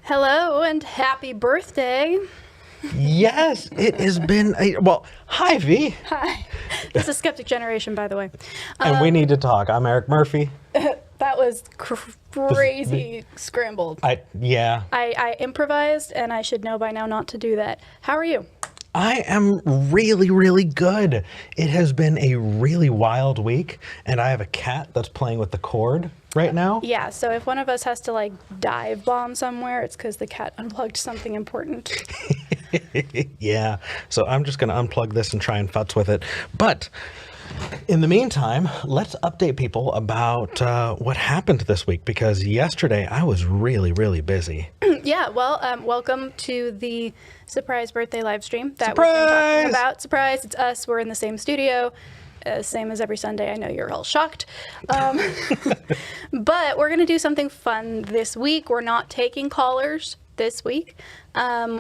Hello and happy birthday. Yes, it has been well, hi V. Hi. This is Skeptic Generation, by the way. And we need to talk. I'm Eric Murphy. That was crazy scrambled. I improvised, and I should know by now not to do that. How are you? I am really, really good. It has been a really wild week, and I have a cat that's playing with the cord right now. Yeah, so if one of us has to like dive bomb somewhere, it's because the cat unplugged something important. Yeah, so I'm just going to unplug this and try and futz with it. But in the meantime, let's update people about what happened this week, because yesterday I was really, really busy. Yeah, well, welcome to the surprise birthday live stream that Surprise! we've been talking about. Surprise, it's us. We're in the same studio. Same as every Sunday. I know you're all shocked. But we're going to do something fun this week. We're not taking callers this week.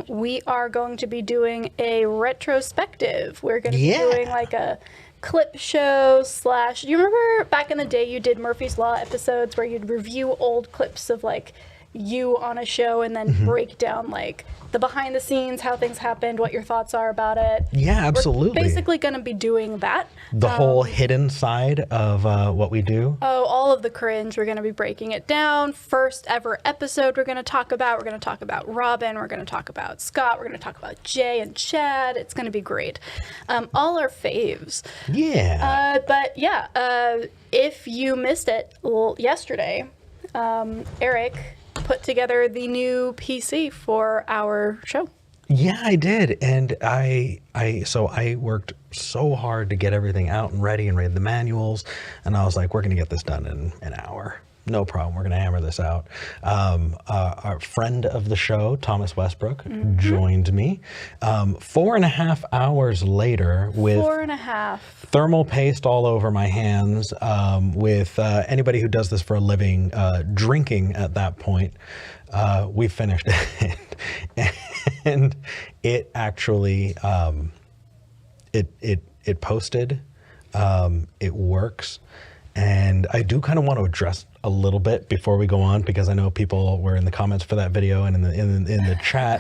We are going to be doing a retrospective. We're going to be doing like a clip show / you remember back in the day you did Murphy's Law episodes where you'd review old clips of like you on a show and then break down like the behind the scenes, how things happened, what your thoughts are about it. Yeah, absolutely. We're basically going to be doing that. The whole hidden side of what we do. Oh, all of the cringe. We're going to be breaking it down. First ever episode we're going to talk about. We're going to talk about Robin. We're going to talk about Scott. We're going to talk about Jay and Chad. It's going to be great. All our faves. Yeah. But yeah, if you missed it yesterday, Eric put together the new PC for our show. Yeah, I did. And I worked so hard to get everything out and ready and read the manuals. And I was like, we're going to get this done in an hour. No problem. We're going to hammer this out. Our friend of the show, Thomas Westbrook, joined me 4.5 hours later with 4.5 thermal paste all over my hands, with anybody who does this for a living drinking at that point. We finished it. And it actually, it posted, it works. And I do kind of want to address a little bit before we go on, because I know people were in the comments for that video and in the chat.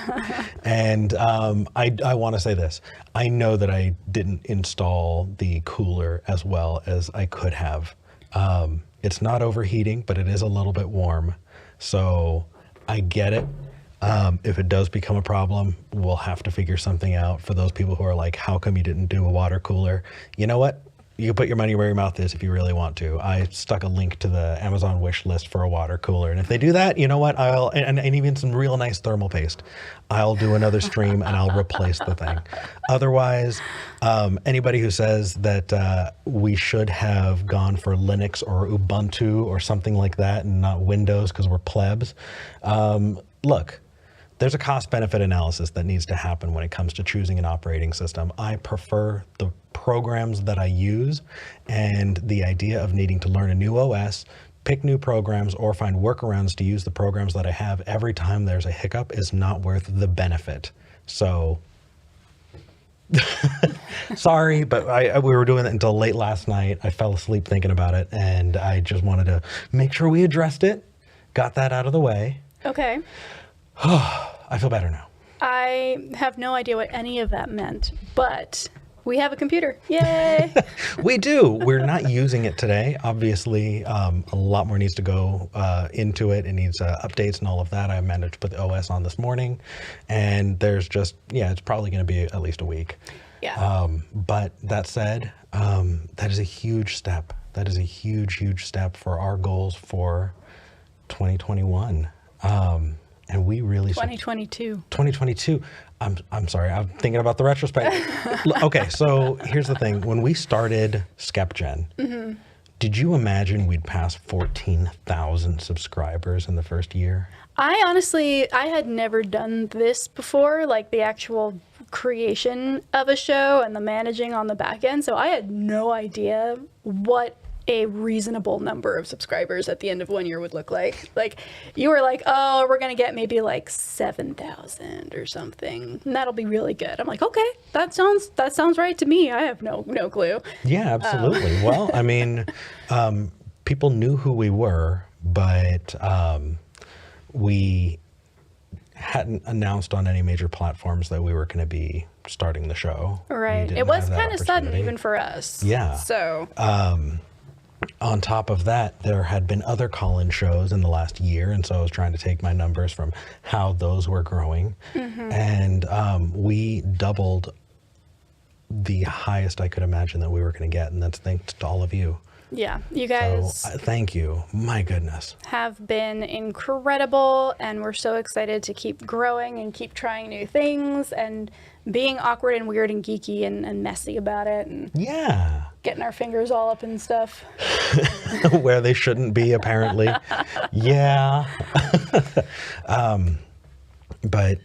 And I want to say this. I know that I didn't install the cooler as well as I could have. It's not overheating, but it is a little bit warm. So I get it. If it does become a problem, we'll have to figure something out. For those people who are like, how come you didn't do a water cooler? You know what? You can put your money where your mouth is if you really want to. I stuck a link to the Amazon wish list for a water cooler. And if they do that, you know what? And even some real nice thermal paste. I'll do another stream and I'll replace the thing. Otherwise, anybody who says that we should have gone for Linux or Ubuntu or something like that and not Windows because we're plebs, look. There's a cost-benefit analysis that needs to happen when it comes to choosing an operating system. I prefer the programs that I use, and the idea of needing to learn a new OS, pick new programs, or find workarounds to use the programs that I have every time there's a hiccup is not worth the benefit. So, sorry, but we were doing it until late last night. I fell asleep thinking about it, and I just wanted to make sure we addressed it, got that out of the way. Okay. I feel better now. I have no idea what any of that meant, but we have a computer. Yay! We do. We're not using it today. Obviously, a lot more needs to go into it. It needs updates and all of that. I managed to put the OS on this morning, and there's just, it's probably going to be at least a week. Yeah. But that said, that is a huge step. That is a huge, huge step for our goals for 2021. And we really 2022. 2022. I'm sorry. I'm thinking about the retrospect. Okay, so here's the thing. When we started SkepGen, did you imagine we'd pass 14,000 subscribers in the first year? I had never done this before, like the actual creation of a show and the managing on the back end. So I had no idea what a reasonable number of subscribers at the end of 1 year would look like. Like, you were like, oh, we're going to get maybe like 7,000 or something. And that'll be really good. I'm like, okay, that sounds right to me. I have no clue. Yeah, absolutely. Well, I mean, people knew who we were, but we hadn't announced on any major platforms that we were going to be starting the show. Right. It was kind of sudden even for us. Yeah. So. On top of that, there had been other call-in shows in the last year, and so I was trying to take my numbers from how those were growing. And we doubled the highest I could imagine that we were going to get, and that's thanks to all of you. Yeah, you guys. So, thank you. My goodness. Have been incredible, and we're so excited to keep growing and keep trying new things and being awkward and weird and geeky and messy about it, and yeah, getting our fingers all up and stuff. Where they shouldn't be, apparently. Yeah. But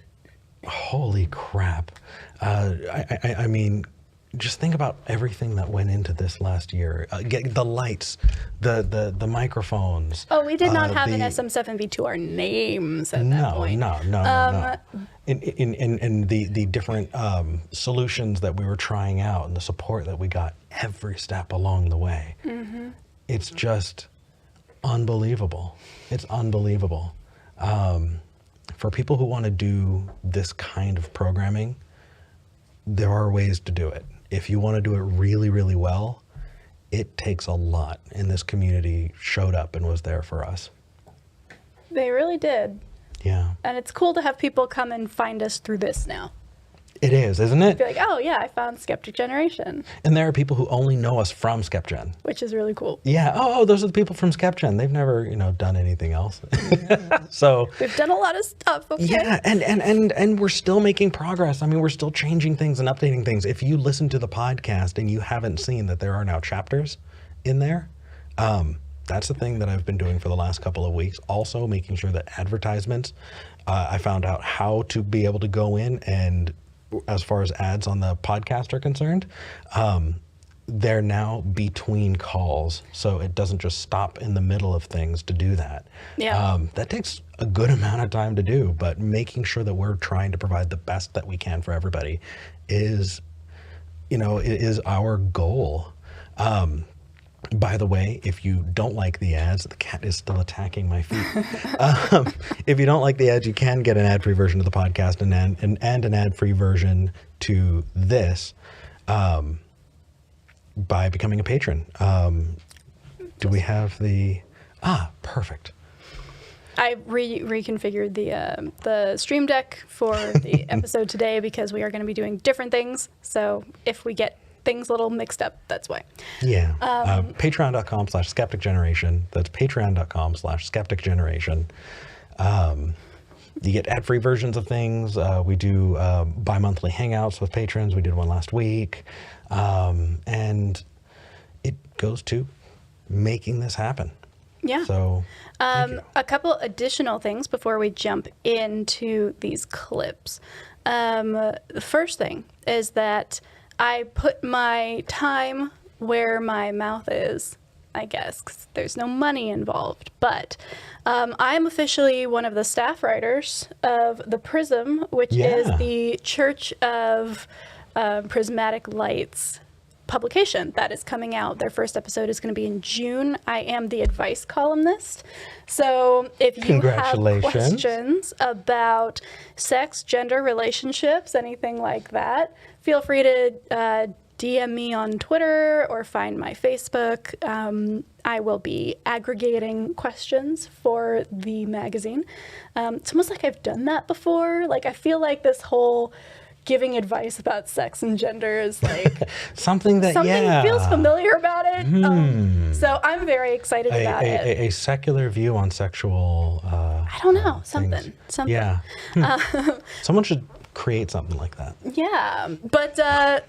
holy crap. I mean, just think about everything that went into this last year. Get the lights, the microphones. Oh, we did not have an SM7V to our names at that point. No. In the different solutions that we were trying out and the support that we got every step along the way. It's just unbelievable. It's unbelievable. For people who want to do this kind of programming, there are ways to do it. If you want to do it really, really well, it takes a lot. And this community showed up and was there for us. They really did. Yeah. And it's cool to have people come and find us through this now. It is, isn't it? Be like, oh yeah, I found Skeptic Generation. And there are people who only know us from SkepGen. Which is really cool. Yeah. Oh, those are the people from SkepGen. They've never, done anything else. So we've done a lot of stuff. Okay? Yeah, and we're still making progress. I mean, we're still changing things and updating things. If you listen to the podcast and you haven't seen that there are now chapters in there, that's the thing that I've been doing for the last couple of weeks. Also making sure that advertisements, I found out how to be able to go in and, as far as ads on the podcast are concerned, they're now between calls, so it doesn't just stop in the middle of things to do that. Yeah. That takes a good amount of time to do, but making sure that we're trying to provide the best that we can for everybody is, is our goal. By the way, if you don't like the ads, the cat is still attacking my feet. If you don't like the ads, you can get an ad-free version of the podcast and an ad-free version to this by becoming a patron. Do we have the... perfect. I reconfigured the stream deck for the episode today because we are going to be doing different things. So if we get things a little mixed up, that's why. Yeah. Patreon.com/Skeptic Generation. That's patreon.com/Skeptic Generation. You get ad-free versions of things. We do bi-monthly hangouts with patrons. We did one last week. And it goes to making this happen. Yeah. So a couple additional things before we jump into these clips. The first thing is that I put my time where my mouth is, I guess, 'cause there's no money involved. But I'm officially one of the staff writers of The Prism, which is the Church of Prismatic Lights publication that is coming out. Their first episode is going to be in June. I am the advice columnist. So if you have questions about sex, gender, relationships, anything like that, feel free to DM me on Twitter or find my Facebook. I will be aggregating questions for the magazine. It's almost like I've done that before. Like I feel like this whole giving advice about sex and gender is like something feels familiar about it. So I'm very excited about it. A secular view on sexual I don't know, something. Yeah. Someone should create something like that. Yeah, but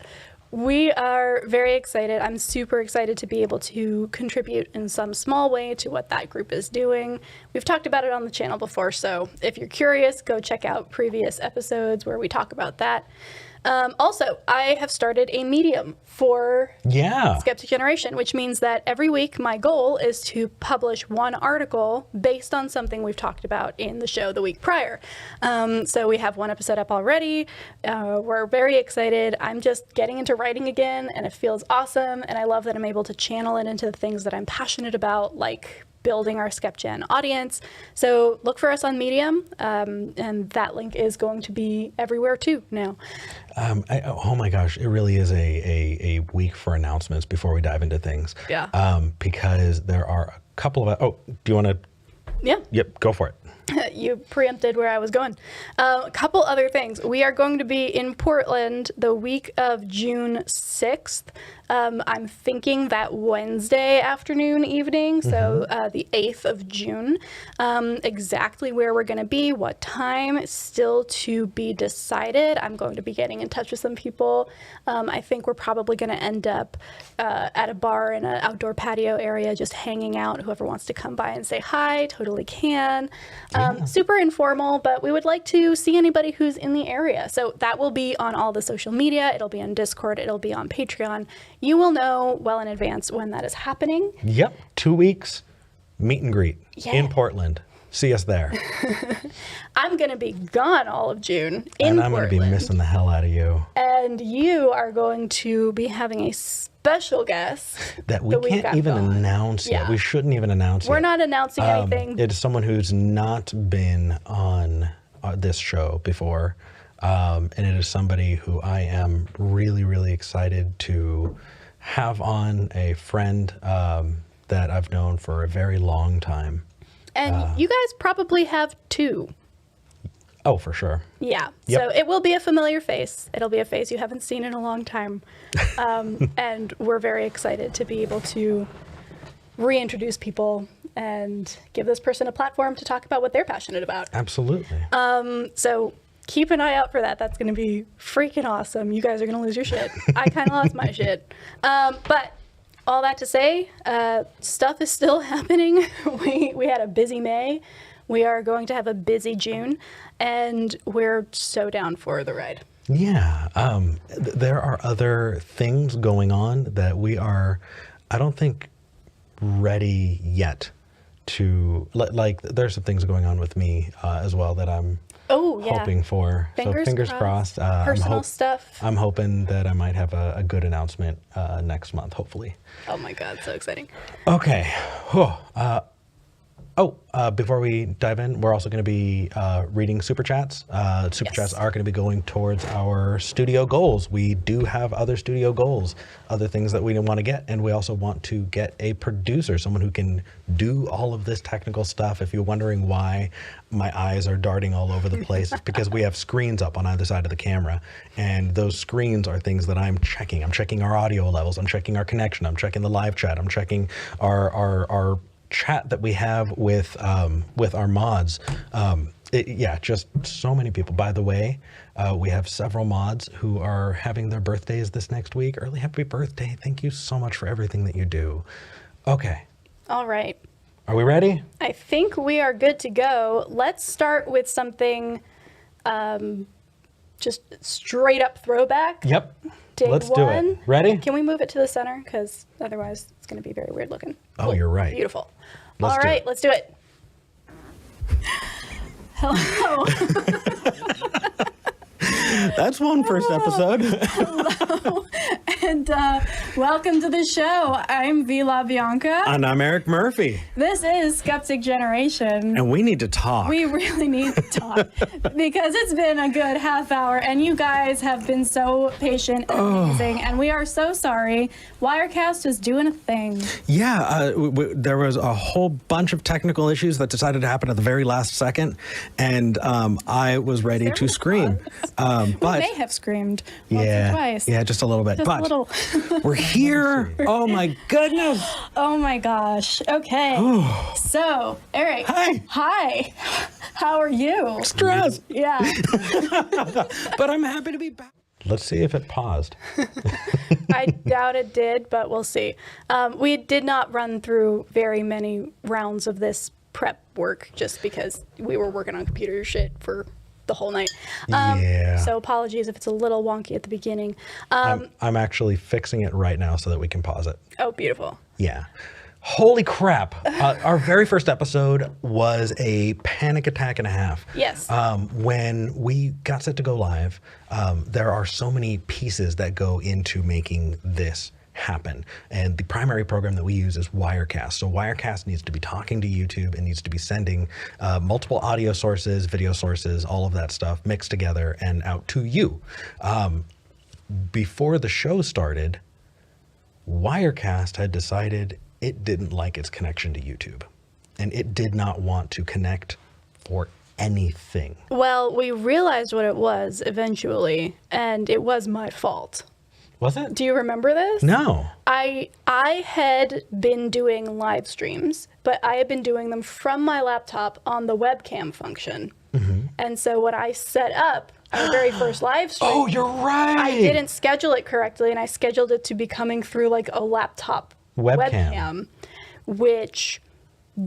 we are very excited. I'm super excited to be able to contribute in some small way to what that group is doing. We've talked about it on the channel before, so if you're curious, go check out previous episodes where we talk about that. Also, I have started a Medium for Skeptic Generation, which means that every week my goal is to publish one article based on something we've talked about in the show the week prior. So we have one episode up already. We're very excited. I'm just getting into writing again, and it feels awesome. And I love that I'm able to channel it into the things that I'm passionate about, like building our SkepGen audience. So look for us on Medium, and that link is going to be everywhere too now. Oh my gosh, it really is a week for announcements before we dive into things. Yeah. Because there are a couple of, do you want to? Yeah. Yep, go for it. You preempted where I was going. A couple other things. We are going to be in Portland the week of June 6th. I'm thinking that Wednesday afternoon, evening, so the 8th of June. Exactly where we're going to be, what time, is still to be decided. I'm going to be getting in touch with some people. I think we're probably going to end up at a bar in an outdoor patio area, just hanging out. Whoever wants to come by and say hi, totally can. Super informal, but we would like to see anybody who's in the area. So that will be on all the social media. It'll be on Discord. It'll be on Patreon. You will know well in advance when that is happening. Yep, 2 weeks, meet and greet in Portland. See us there. I'm going to be gone all of June and I'm going to be missing the hell out of you. And you are going to be having a special guest that we can't even announce yet. We shouldn't even announce We're not announcing anything. It is someone who's not been on this show before. And it is somebody who I am really, really excited to have on, a friend that I've known for a very long time. And you guys probably have too. Oh, for sure. Yeah. Yep. So it will be a familiar face. It'll be a face you haven't seen in a long time. And we're very excited to be able to reintroduce people and give this person a platform to talk about what they're passionate about. Absolutely. So keep an eye out for that. That's going to be freaking awesome. You guys are going to lose your shit. I kind of lost my shit. But all that to say, stuff is still happening. We had a busy May. We are going to have a busy June, and we're so down for the ride. Yeah. There are other things going on that we are, I don't think, ready yet to, like, there's some things going on with me as well that I'm hoping for. Fingers crossed. Personal stuff. I'm hoping that I might have a good announcement next month, hopefully. Oh my God, so exciting. Okay. Before we dive in, we're also going to be reading Super Chats. Super Chats are going to be going towards our studio goals. We do have other studio goals, other things that we want to get, and we also want to get a producer, someone who can do all of this technical stuff. If you're wondering why my eyes are darting all over the place, it's because we have screens up on either side of the camera, and those screens are things that I'm checking. I'm checking our audio levels. I'm checking our connection. I'm checking the live chat. I'm checking our chat that we have with our mods. Just so many people. By the way, we have several mods who are having their birthdays this next week. Early happy birthday. Thank you so much for everything that you do. Okay. All right. Are we ready? I think we are good to go. Let's start with something just straight up throwback. Yep. Let's do it. Ready? Can we move it to the center? Because otherwise it's going to be very weird looking. Oh, you're right. Beautiful. All right, let's do it. Hello. That's one first episode. Hello. And welcome to the show. I'm Vila Bianca. And I'm Eric Murphy. This is Skeptic Generation. And we need to talk. We really need to talk because it's been a good half hour and you guys have been so patient and amazing. And we are so sorry. Wirecast is doing a thing. Yeah, there was a whole bunch of technical issues that decided to happen at the very last second. And I was ready to scream. But we may have screamed once or twice. Yeah, just a little bit. Just but a little. We're here. Oh my goodness. Oh my gosh. Okay. So, Eric. Hi. How are you? Stressed. Yeah. But I'm happy to be back. Let's see if it paused. I doubt it did, but we'll see. We did not run through very many rounds of this prep work just because we were working on computer shit for the whole night. So apologies if it's a little wonky at the beginning. I'm actually fixing it right now so that we can pause it. Oh, beautiful. Yeah. Holy crap. Our very first episode was a panic attack and a half. Yes. When we got set to go live, there are so many pieces that go into making this happen. And the primary program that we use is Wirecast. So Wirecast needs to be talking to YouTube and needs to be sending multiple audio sources, video sources, all of that stuff mixed together and out to you. Before the show started, Wirecast had decided it didn't like its connection to YouTube, and it did not want to connect for anything. Well, we realized what it was eventually, and it was my fault. Was it? Do you remember this? No. I had been doing live streams, but I had been doing them from my laptop on the webcam function. And so when I set up our very first live stream, Oh, you're right. I didn't schedule it correctly, and I scheduled it to be coming through like a laptop webcam, which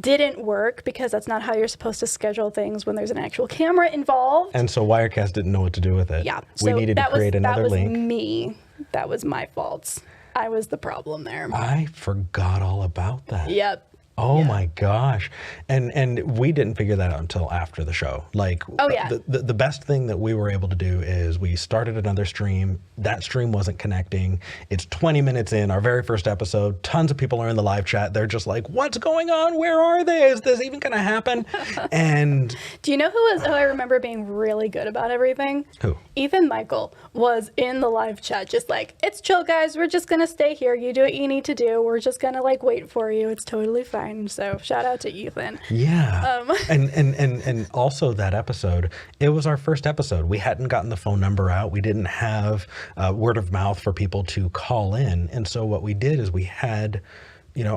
didn't work because that's not how you're supposed to schedule things when there's an actual camera involved. And so Wirecast didn't know what to do with it. Yeah. We needed to create another link. That was me. That was my fault. I was the problem there. I forgot all about that. Yep. Oh my gosh. And we didn't figure that out until after the show. Like, Oh, yeah. the best thing that we were able to do is we started another stream. That stream wasn't connecting. It's 20 minutes in, our very first episode. Tons of people are in the live chat. They're just like, what's going on? Where are they? Is this even going to happen? And Do you know who I remember being really good about everything? who? Ethan Michael was in the live chat just like, it's chill, guys. We're just going to stay here. You do what you need to do. We're just going to like wait for you. It's totally fine. So shout out to Ethan. Yeah. And also that episode, it was our first episode. We hadn't gotten the phone number out. We didn't have word of mouth for people to call in. And so what we did is we had,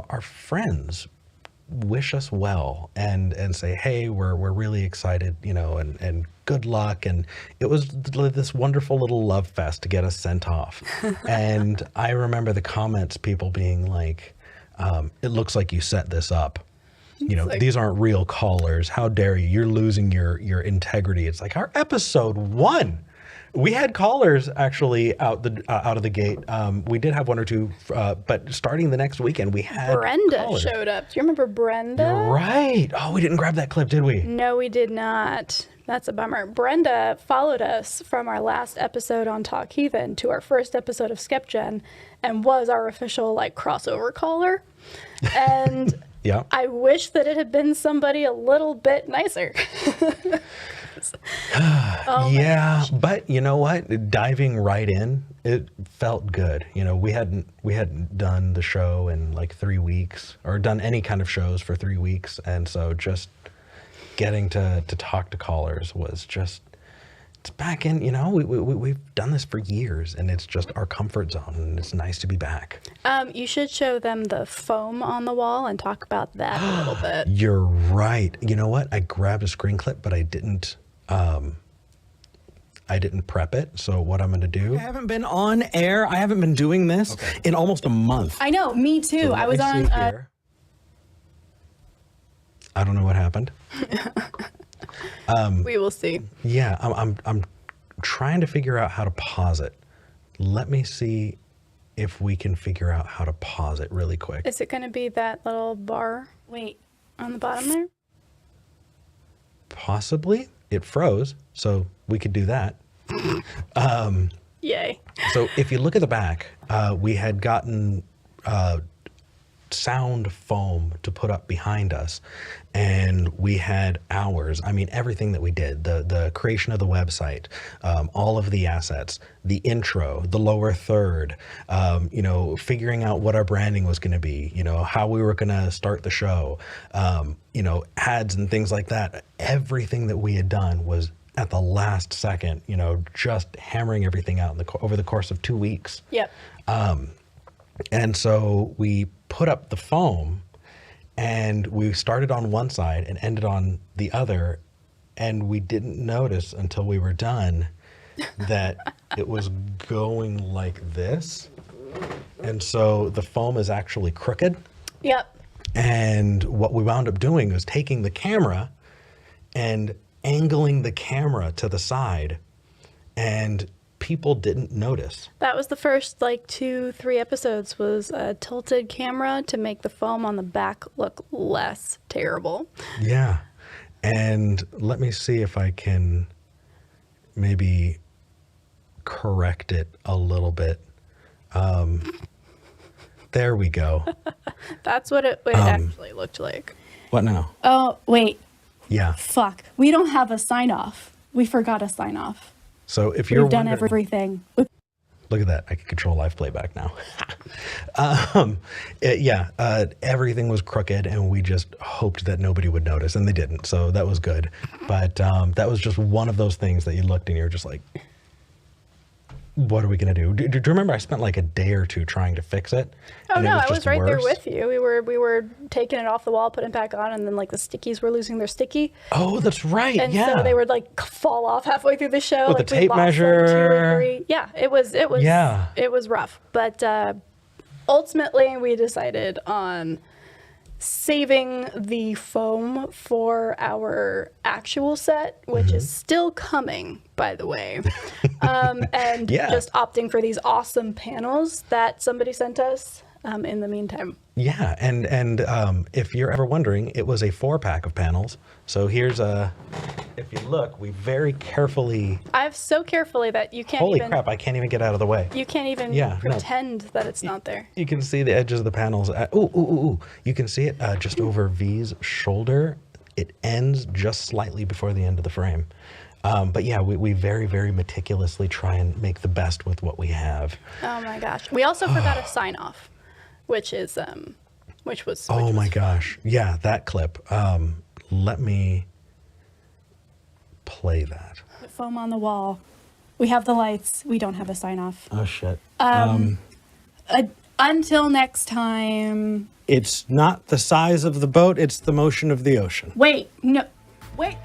our friends wish us well and say, hey, we're really excited, and good luck. And it was this wonderful little love fest to get us sent off. And I remember the comments, people being like, it looks like you set this up. These aren't real callers. How dare you? You're losing your integrity. It's like our episode 1. We had callers actually out of the gate. We did have 1 or 2, but starting the next weekend, we had Brenda callers. showed up. Do you remember Brenda? You're right. Oh, we didn't grab that clip, did we? No, we did not. That's a bummer. Brenda followed us from our last episode on Talk Heathen to our first episode of Skepgen and was our official like crossover caller. And Yeah. I wish that it had been somebody a little bit nicer. Yeah, but you know what? Diving right in, it felt good. We hadn't done the show in like 3 weeks or done any kind of shows for 3 weeks, and so just getting to talk to callers was just, it's back in. We've done this for years, and it's just our comfort zone, and it's nice to be back. You should show them the foam on the wall and talk about that a little bit. You're right. You know what? I grabbed a screen clip, but I didn't prep it. So what I'm going to do, I haven't been on air. I haven't been doing this in almost a month. I know, me too. So I was let me see on. here. I don't know what happened. We will see. Yeah, I'm trying to figure out how to pause it. Let me see if we can figure out how to pause it really quick. Is it going to be that little bar? Wait, on the bottom there? Possibly. It froze, so we could do that. Yay. So if you look at the back, we had gotten sound foam to put up behind us, and we had hours. I mean, everything that we did, the creation of the website, all of the assets, the intro, the lower third, figuring out what our branding was going to be, how we were going to start the show, ads and things like that. Everything that we had done was at the last second, just hammering everything out over the course of 2 weeks. Yep. And so we put up the foam, and we started on one side and ended on the other, and we didn't notice until we were done that it was going like this. And so the foam is actually crooked. Yep. And what we wound up doing was taking the camera and angling the camera to the side, and people didn't notice. That was the first 2-3 episodes was a tilted camera to make the foam on the back look less terrible. Yeah. And let me see if I can maybe correct it a little bit. There we go. That's what it actually looked like. What now? Oh, wait. Yeah. Fuck. We don't have a sign off. We forgot a sign off. So if you're We've done wondering, everything. look at that. I can control live playback now. Everything was crooked and we just hoped that nobody would notice, and they didn't. So that was good. But that was just one of those things that you looked and you're just like, what are we going to do? Do you remember I spent like a day or two trying to fix it? Oh, no, I was just right there worse? with you. We were taking it off the wall, putting it back on, and then like the stickies were losing their sticky. Oh, that's right. And yeah. so they would like fall off halfway through the show. With like the we tape lost, like, measure. 2 or 3. Yeah, it was Yeah. it was rough. But ultimately we decided on saving the foam for our actual set, which is still coming, by the way. And just opting for these awesome panels that somebody sent us in the meantime. Yeah, and if you're ever wondering, it was a 4-pack of panels. So here's if you look, we very carefully. I've so carefully that you can't Holy even. crap! I can't even get out of the way. You can't even pretend that it's not there. You can see the edges of the panels. Ooh! You can see it just over V's shoulder. It ends just slightly before the end of the frame. But yeah, we very, very meticulously try and make the best with what we have. Oh my gosh! We also forgot a sign off, which was. Oh my gosh! Yeah, that clip. Let me play that. Foam on the wall. We have the lights. We don't have a sign off. Oh shit. Until next time. It's not the size of the boat, it's the motion of the ocean. Wait, no. Wait.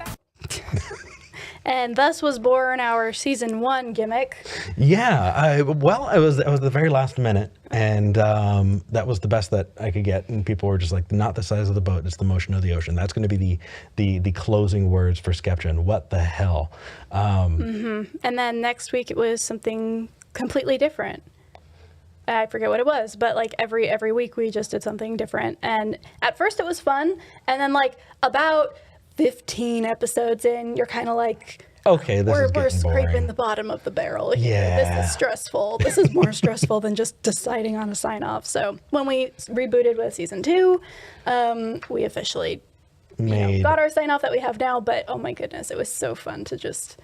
And thus was born our season 1 gimmick. Yeah, it was the very last minute, and that was the best that I could get. And people were just like, "Not the size of the boat; it's the motion of the ocean." That's going to be the closing words for Skeptic. What the hell? And then next week it was something completely different. I forget what it was, but like every week we just did something different. And at first it was fun, and then like about 15 episodes in, you're kind of like, okay, we're scraping boring. the bottom of the barrel here. Yeah. This is stressful. This is more stressful than just deciding on a sign off. So when we rebooted with season 2, we officially got our sign off that we have now. But oh my goodness, it was so fun to just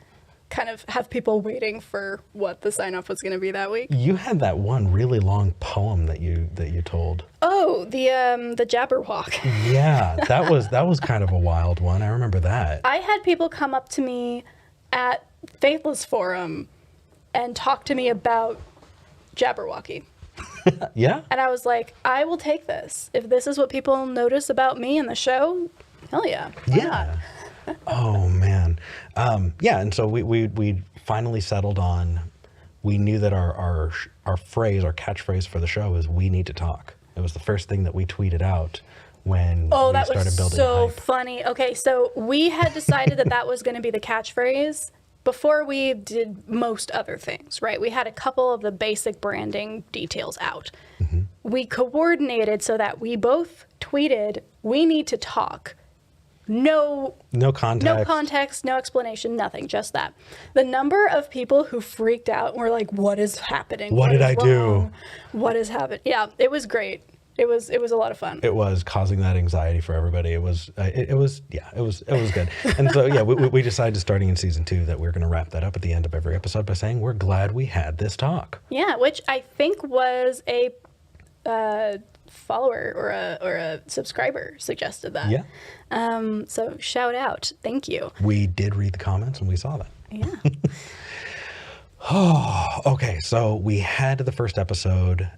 kind of have people waiting for what the sign off was going to be that week. You had that one really long poem that you told. Oh, the Jabberwock. Yeah, that was kind of a wild one. I remember that. I had people come up to me at Faithless Forum and talk to me about Jabberwocky. Yeah. And I was like, I will take this. If this is what people notice about me in the show, hell yeah. Why not? Oh man. Yeah, and so we finally settled on. We knew that our phrase, our catchphrase for the show is "We need to talk." It was the first thing that we tweeted out when we that started was building so hype. funny. Okay, so we had decided that was going to be the catchphrase before we did most other things, right? We had a couple of the basic branding details out. Mm-hmm. We coordinated so that we both tweeted, "We need to talk." No context, no explanation, nothing, just that. The number of people who freaked out and were like, what is happening? What did I do? What is happening? Yeah, it was great. It was a lot of fun. It was causing that anxiety for everybody. It was good. And so yeah, we decided starting in season 2 that we're going to wrap that up at the end of every episode by saying we're glad we had this talk. Yeah, which I think was a follower or a subscriber suggested that. Yeah. So shout out, thank you. We did read the comments and we saw that. Yeah. Okay, so we had the first episode.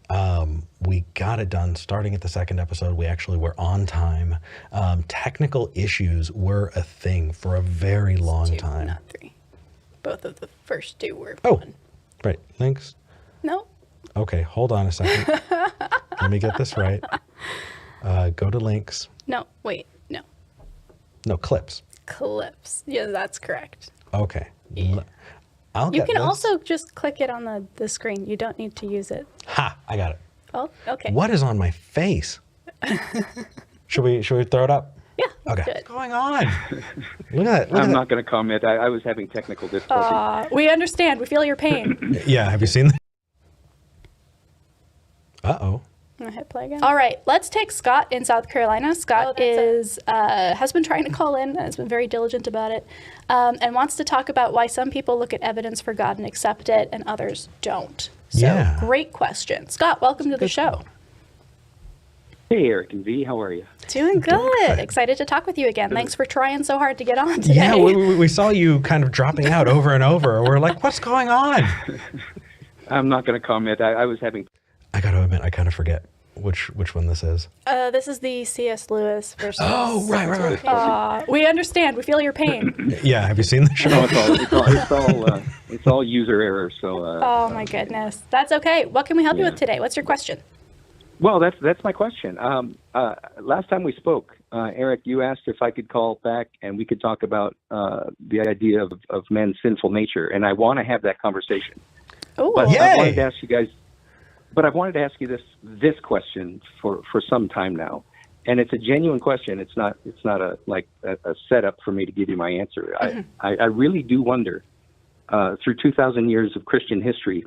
We got it done. Starting at the second episode, we actually were on time. Technical issues were a thing for a very long 2, time. not 3. Both of the first 2 were Oh, fun. right. Links. No. Okay, hold on a second. Let me get this right. Go to links. No, wait, no. No, clips. Clips. Yeah, that's correct. Okay. Yeah. I'll You get can this. also just click it on the screen. You don't need to use it. Ha! I got it. Oh, okay. What is on my face? Should we throw it up? Yeah. Okay. Good. What's going on? Look at that. I'm not going to comment. I was having technical difficulties. We understand. We feel your pain. Yeah. Have you seen that? Uh-oh. I'm gonna hit play again. All right, let's take Scott in South Carolina. Scott has been trying to call in and has been very diligent about it, and wants to talk about why some people look at evidence for God and accept it and others don't. So great question. Scott, welcome to the show. Hey, Eric and V, how are you? Doing good. Excited to talk with you again. Thanks for trying so hard to get on today. Yeah, we saw you kind of dropping out over and over. We're like, what's going on? I'm not going to comment. I was having... I got to admit, I kind of forget which one this is. This is the C.S. Lewis versus... Oh, right. We understand. We feel your pain. Yeah, have you seen the show? No, it's all user error, so... oh, my goodness. That's okay. What can we help you with today? What's your question? Well, that's my question. Last time we spoke, Eric, you asked if I could call back and we could talk about the idea of man's sinful nature, and I want to have that conversation. Oh, but I wanted to ask you guys. But I wanted to ask you this question for some time now, and it's a genuine question. It's not a setup for me to give you my answer. Mm-hmm. I really do wonder, through 2,000 years of Christian history,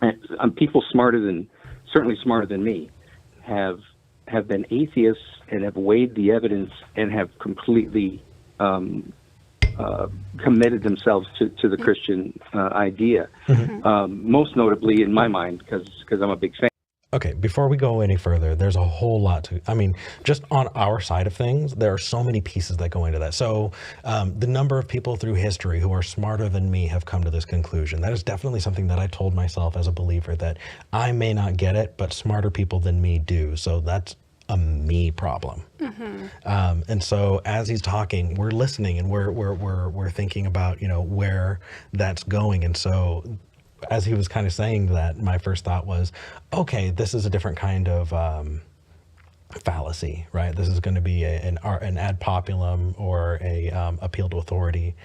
and people certainly smarter than me, have been atheists and have weighed the evidence and have completely committed themselves to the Christian idea. Mm-hmm. Most notably, in my mind, because I'm a big fan. Okay, before we go any further, there's a whole lot to, just on our side of things, there are so many pieces that go into that. So the number of people through history who are smarter than me have come to this conclusion. That is definitely something that I told myself as a believer, that I may not get it, but smarter people than me do. So that's a me problem. Mm-hmm. And so as he's talking, we're listening and we're thinking about, where that's going. And so as he was kind of saying that, my first thought was, okay, this is a different kind of fallacy, right? This is going to be an ad populum or a appeal to authority.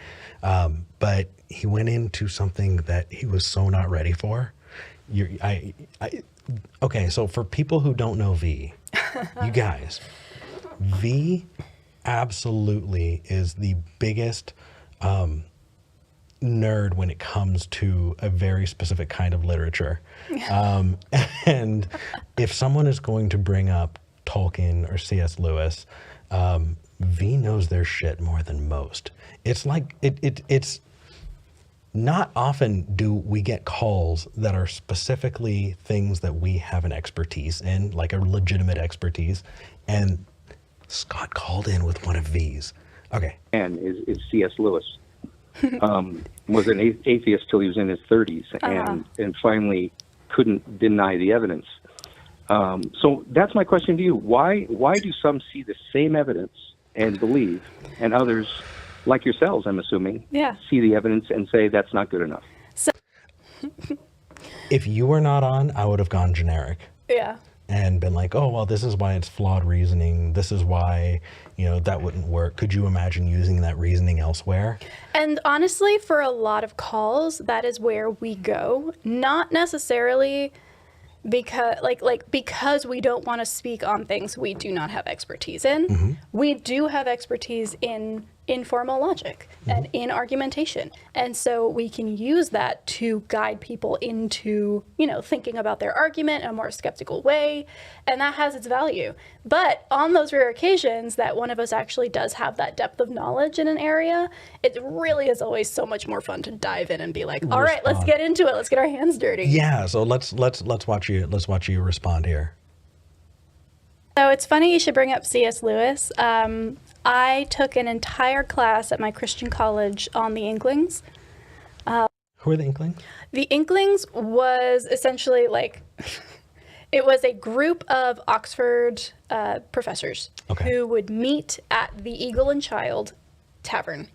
But he went into something that he was so not ready for. Okay, so for people who don't know V, you guys, V absolutely is the biggest nerd when it comes to a very specific kind of literature. And if someone is going to bring up Tolkien or C.S. Lewis, V knows their shit more than most. It's like, it's not often do we get calls that are specifically things that we have an expertise in, like a legitimate expertise, and Scott called in with one of V's. Okay. And is C.S. Lewis. Was an atheist till he was in his 30s, and finally couldn't deny the evidence. So that's my question to you. Why do some see the same evidence and believe, and others, like yourselves, I'm assuming, see the evidence and say that's not good enough? So if you were not on, I would have gone generic. Yeah. And been like, oh, well, this is why it's flawed reasoning. This is why, that wouldn't work. Could you imagine using that reasoning elsewhere? And honestly, for a lot of calls, that is where we go. Not necessarily because because we don't want to speak on things we do not have expertise in. Mm-hmm. We do have expertise in informal logic and in argumentation. And so we can use that to guide people into, thinking about their argument in a more skeptical way. And that has its value. But on those rare occasions that one of us actually does have that depth of knowledge in an area, it really is always so much more fun to dive in and be like, all right, let's get into it. Let's get our hands dirty. Yeah. So let's watch you respond here. So it's funny you should bring up C.S. Lewis. I took an entire class at my Christian college on the Inklings. Who are the Inklings? The Inklings was essentially it was a group of Oxford professors who would meet at the Eagle and Child Tavern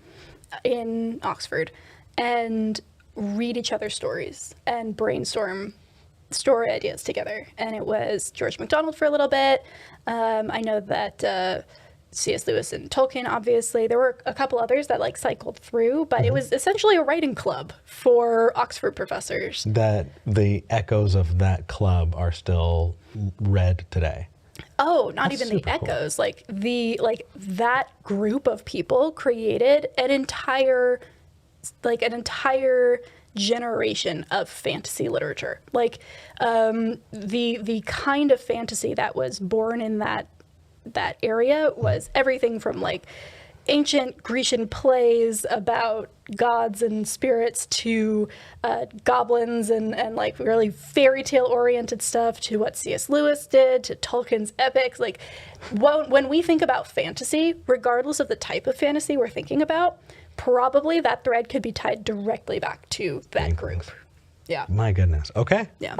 in Oxford and read each other's stories and brainstorm story ideas together. And it was George MacDonald for a little bit. I know that C.S. Lewis and Tolkien, obviously. There were a couple others that cycled through, but it was essentially a writing club for Oxford professors. That the echoes of that club are still read today. Oh, not even the echoes. Cool. That group of people created an entire generation of fantasy literature. Like the kind of fantasy that was born in that area was everything from like ancient Grecian plays about gods and spirits to goblins and like really fairy tale oriented stuff to what C.S. Lewis did to Tolkien's epics. Like when we think about fantasy, regardless of the type of fantasy we're thinking about, probably that thread could be tied directly back to that group. Yeah. My goodness. Okay. Yeah.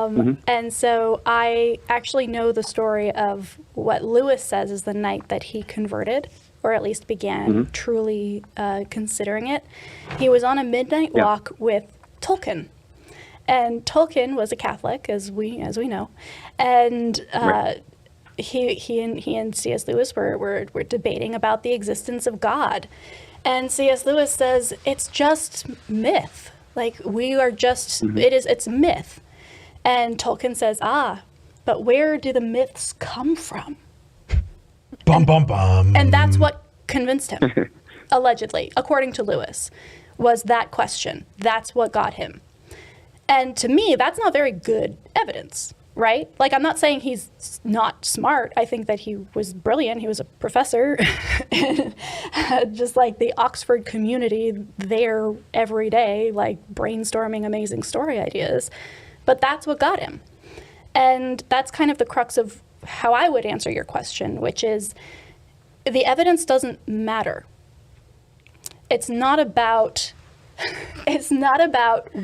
And so I actually know the story of what Lewis says is the night that he converted, or at least began truly considering it. He was on a midnight walk with Tolkien. And Tolkien was a Catholic, as we know. And he and C.S. Lewis were debating about the existence of God. And C.S. Lewis says, it's just myth. Like, we are just, it's myth. And Tolkien says, but where do the myths come from? Bum, bum, bum. And that's what convinced him, allegedly, according to Lewis, was that question. That's what got him. And to me, that's not very good evidence, right? Like, I'm not saying he's not smart. I think that he was brilliant. He was a professor, just like the Oxford community there every day, like brainstorming amazing story ideas. But that's what got him. And that's kind of the crux of how I would answer your question, which is the evidence doesn't matter. It's not about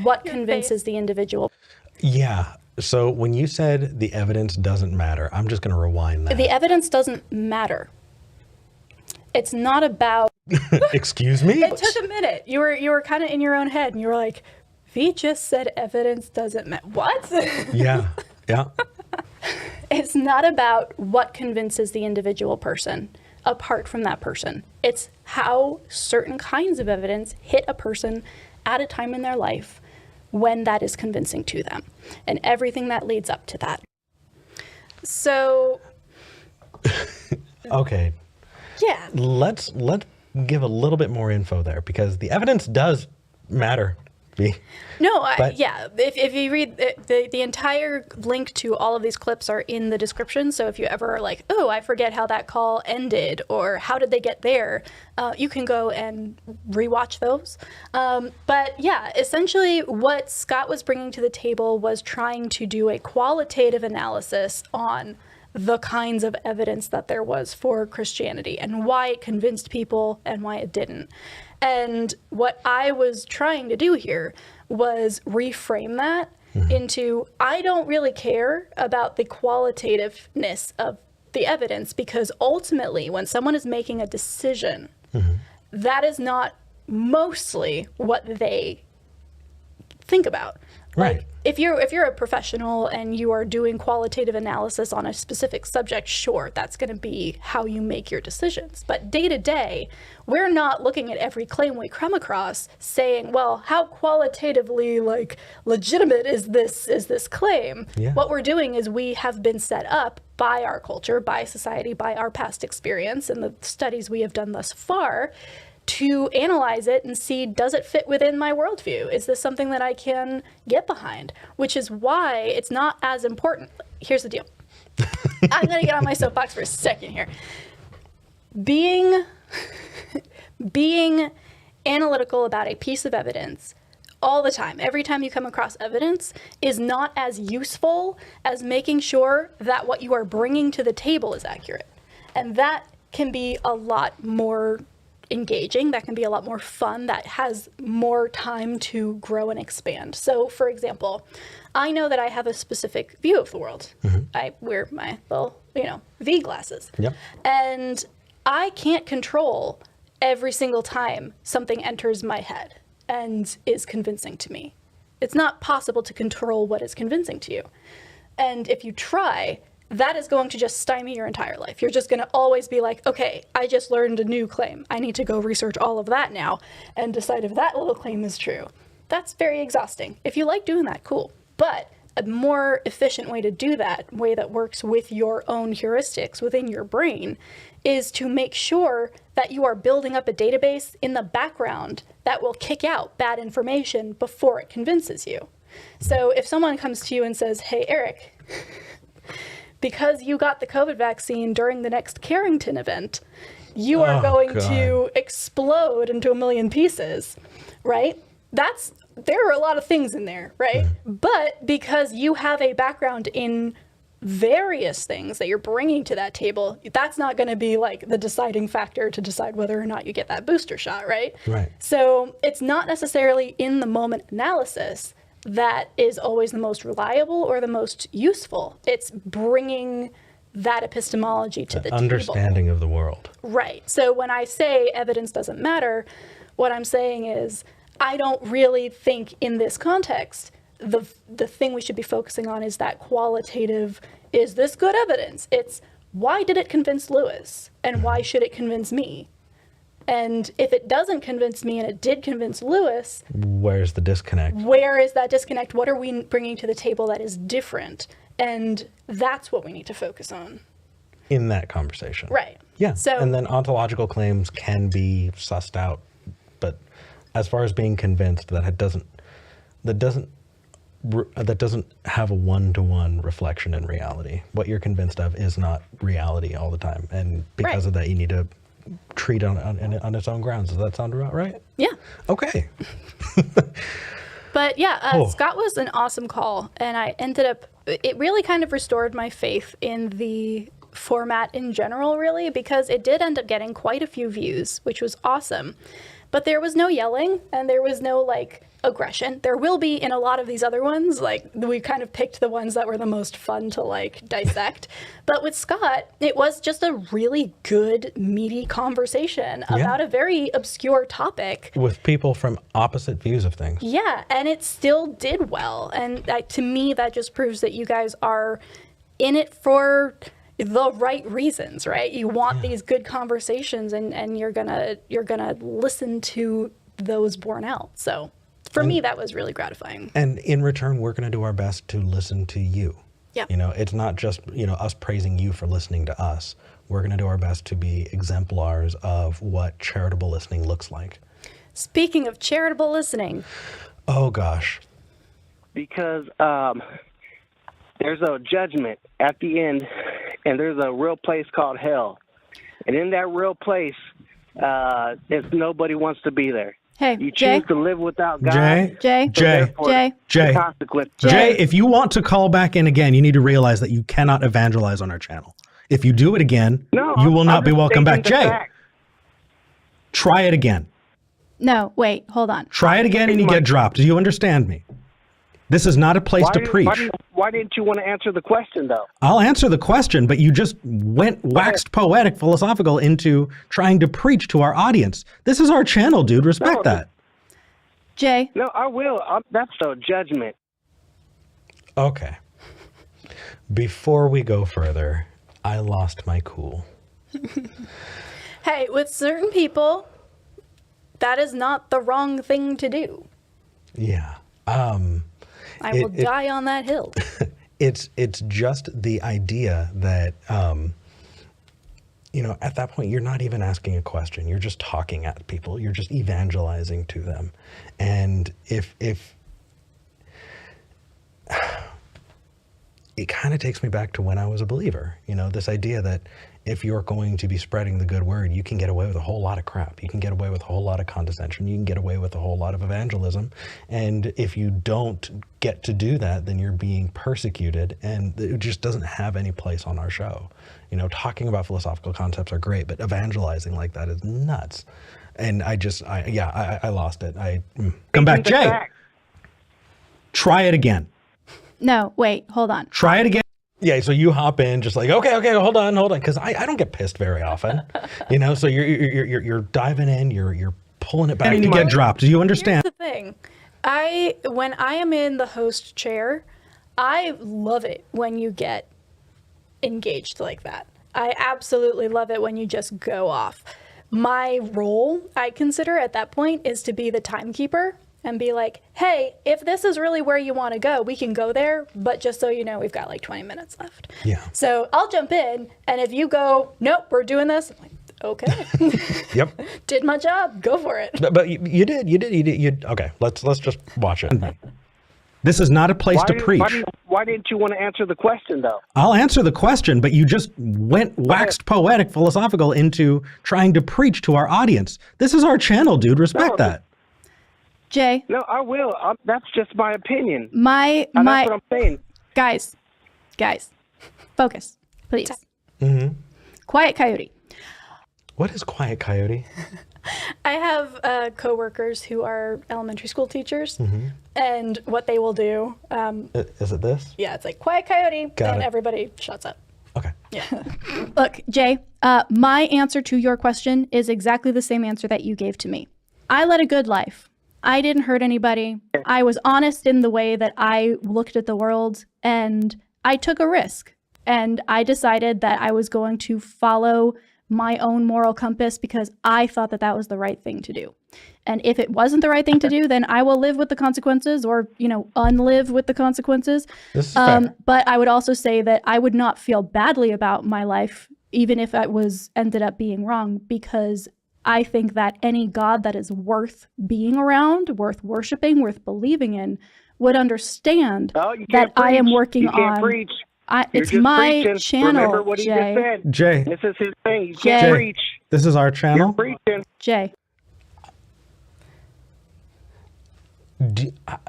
what convinces the individual. Yeah. So when you said the evidence doesn't matter, I'm just going to rewind that. The evidence doesn't matter. It's not about. Excuse me? It took a minute. You were kind of in your own head, and you were like, "V just said evidence doesn't matter." What? Yeah. Yeah. It's not about what convinces the individual person apart from that person. It's how certain kinds of evidence hit a person at a time in their life when that is convincing to them, and everything that leads up to that. So, Okay. yeah. Let's give a little bit more info there, because the evidence does matter. No, But- yeah. If you read the entire link to all of these clips are in the description. So if you ever are like, oh, I forget how that call ended, or how did they get there, you can go and rewatch those. But yeah, essentially what Scott was bringing to the table was trying to do a qualitative analysis on the kinds of evidence that there was for Christianity and why it convinced people and why it didn't. And what I was trying to do here was reframe that into, I don't really care about the qualitativeness of the evidence, because ultimately when someone is making a decision, that is not mostly what they think about. Right. Like, if you're a professional and you are doing qualitative analysis on a specific subject, sure, that's going to be how you make your decisions. But day to day, we're not looking at every claim we come across saying, well, how qualitatively like legitimate is this claim? Yeah. What we're doing is we have been set up by our culture, by society, by our past experience and the studies we have done thus far to analyze it and see, does it fit within my worldview? Is this something that I can get behind? Which is why it's not as important. Here's the deal. I'm going to get on my soapbox for a second here. Being analytical about a piece of evidence all the time, every time you come across evidence, is not as useful as making sure that what you are bringing to the table is accurate. And that can be a lot more engaging, that can be a lot more fun, that has more time to grow and expand. So, for example, I know that I have a specific view of the world. I wear my little, V glasses. Yep. And I can't control every single time something enters my head and is convincing to me. It's not possible to control what is convincing to you. And if you try, that is going to just stymie your entire life. You're just going to always be like, okay, I just learned a new claim. I need to go research all of that now and decide if that little claim is true. That's very exhausting. If you like doing that, cool. But a more efficient way to do that, way that works with your own heuristics within your brain, is to make sure that you are building up a database in the background that will kick out bad information before it convinces you. So if someone comes to you and says, hey, Eric, because you got the COVID vaccine during the next Carrington event, you are going to explode into a million pieces, right? There are a lot of things in there, right? But because you have a background in various things that you're bringing to that table, that's not going to be like the deciding factor to decide whether or not you get that booster shot, right? Right. So it's not necessarily in the moment analysis that is always the most reliable or the most useful. It's bringing that epistemology to the table. Understanding of the world. Right. So when I say evidence doesn't matter, what I'm saying is I don't really think in this context the thing we should be focusing on is that qualitative, is this good evidence? It's why did it convince Lewis and why should it convince me? And if it doesn't convince me and it did convince Lewis, where's the disconnect? Where is that disconnect? What are we bringing to the table that is different? And that's what we need to focus on. In that conversation. Right. Yeah. So, and then ontological claims can be sussed out. But as far as being convinced, that doesn't have a one-to-one reflection in reality. What you're convinced of is not reality all the time. And because of that, you need to treat on its own grounds. Does that sound about right? Yeah. Okay. But yeah, Scott was an awesome call. And I ended up, it really kind of restored my faith in the format in general, really, because it did end up getting quite a few views, which was awesome. But there was no yelling and there was no like aggression. There will be in a lot of these other ones. Like we kind of picked the ones that were the most fun to like dissect. But with Scott, it was just a really good, meaty conversation about a very obscure topic. With people from opposite views of things. Yeah, and it still did well. And to me, that just proves that you guys are in it for the right reasons, right? You want these good conversations and you're gonna listen to those borne out. So for me, that was really gratifying. And in return, we're gonna do our best to listen to you. Yeah. You know, it's not just, us praising you for listening to us. We're gonna do our best to be exemplars of what charitable listening looks like. Speaking of charitable listening. Oh gosh. Because there's a judgment at the end, and there's a real place called hell. And in that real place, if nobody wants to be there. Hey, You Jay. choose to live without God. Jay. The consequence. Jay, if you want to call back in again, you need to realize that you cannot evangelize on our channel. If you do it again, you will not be welcome back. Jay, try it again. No, wait, hold on. Try it again and you get dropped. Do you understand me? This is not a place to preach. Why didn't you want to answer the question, though? I'll answer the question, but you just waxed poetic, philosophical into trying to preach to our audience. This is our channel, dude. Respect that. Jay. No, I will. That's the judgment. Okay. Before we go further, I lost my cool. Hey, with certain people, that is not the wrong thing to do. Yeah. I will die on that hill. It's just the idea that, at that point, you're not even asking a question. You're just talking at people. You're just evangelizing to them. And if it kind of takes me back to when I was a believer, this idea that if you're going to be spreading the good word, you can get away with a whole lot of crap. You can get away with a whole lot of condescension. You can get away with a whole lot of evangelism. And if you don't get to do that, then you're being persecuted. And it just doesn't have any place on our show. Talking about philosophical concepts are great, but evangelizing like that is nuts. And I lost it. Come back, Jay. Try it again. No, wait, hold on. Try it again. Yeah, so you hop in just like, okay, hold on, because I don't get pissed very often, So you're diving in, you're pulling it back. And you get dropped. Do you understand? Here's the thing. When I am in the host chair, I love it when you get engaged like that. I absolutely love it when you just go off. My role, I consider at that point, is to be the timekeeper and be like, hey, if this is really where you want to go, we can go there. But just so you know, we've got like 20 minutes left. Yeah. So I'll jump in. And if you go, nope, we're doing this. I'm like, okay. Yep. Did my job. Go for it. But you did. Okay, let's just watch it. This is not a place to preach. Why didn't you want to answer the question, though? I'll answer the question, but you just waxed poetic, philosophical into trying to preach to our audience. This is our channel, dude. Respect that. Jay. No, I will. That's just my opinion. That's what I'm saying. Guys, focus, please. Quiet Coyote. What is Quiet Coyote? I have coworkers who are elementary school teachers, and what they will do. Is it this? Yeah, it's like Quiet Coyote, Got and it. everybody shuts up. Okay. Yeah. Look, Jay, my answer to your question is exactly the same answer that you gave to me. I led a good life. I didn't hurt anybody. I was honest in the way that I looked at the world, and I took a risk. And I decided that I was going to follow my own moral compass because I thought that that was the right thing to do. And if it wasn't the right thing to do, then I will live with the consequences or, unlive with the consequences. This is fair. But I would also say that I would not feel badly about my life, even if I ended up being wrong, because I think that any God that is worth being around, worth worshiping, worth believing in, would understand that I am working on. Preach. It's my preaching. channel, Remember what he Jay. just said. Jay. This is his thing. You Jay. can't preach. This is our You're channel. preaching. Jay.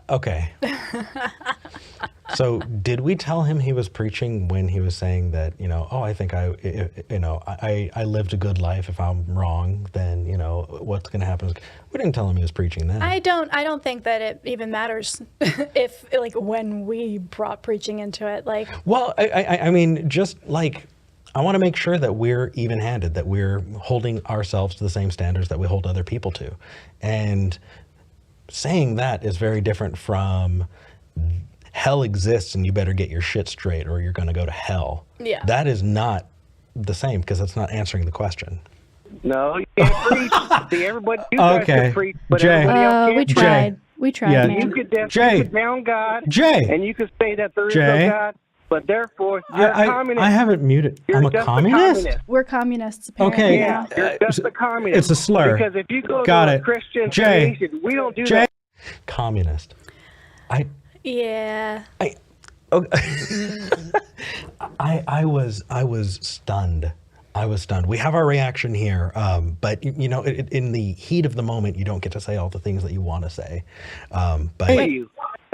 Okay. So did we tell him he was preaching when he was saying that, I think I lived a good life. If I'm wrong, then, what's going to happen? We didn't tell him he was preaching then. I don't think that it even matters if when we brought preaching into it. Well, I mean, just I want to make sure that we're even-handed, that we're holding ourselves to the same standards that we hold other people to. And saying that is very different from hell exists and you better get your shit straight or you're going to go to hell. Yeah. That is not the same because that's not answering the question. No, you can't preach. See, everybody you guys can preach, but Jay. everybody else can't We preach. tried. We tried, Yeah. man. You could definitely Jay. put down God, Jay. and you could say that there is Jay. no God, but therefore you're a communist. I haven't muted. You're I'm a just communist? We're communists, apparently. Okay. Yeah, you're just a communist. It's a slur. Because if you go Got to it. a Christian Jay. nation, we don't do Jay. that. Communist. Yeah. I was stunned. We have our reaction here, but in the heat of the moment, you don't get to say all the things that you want to say. But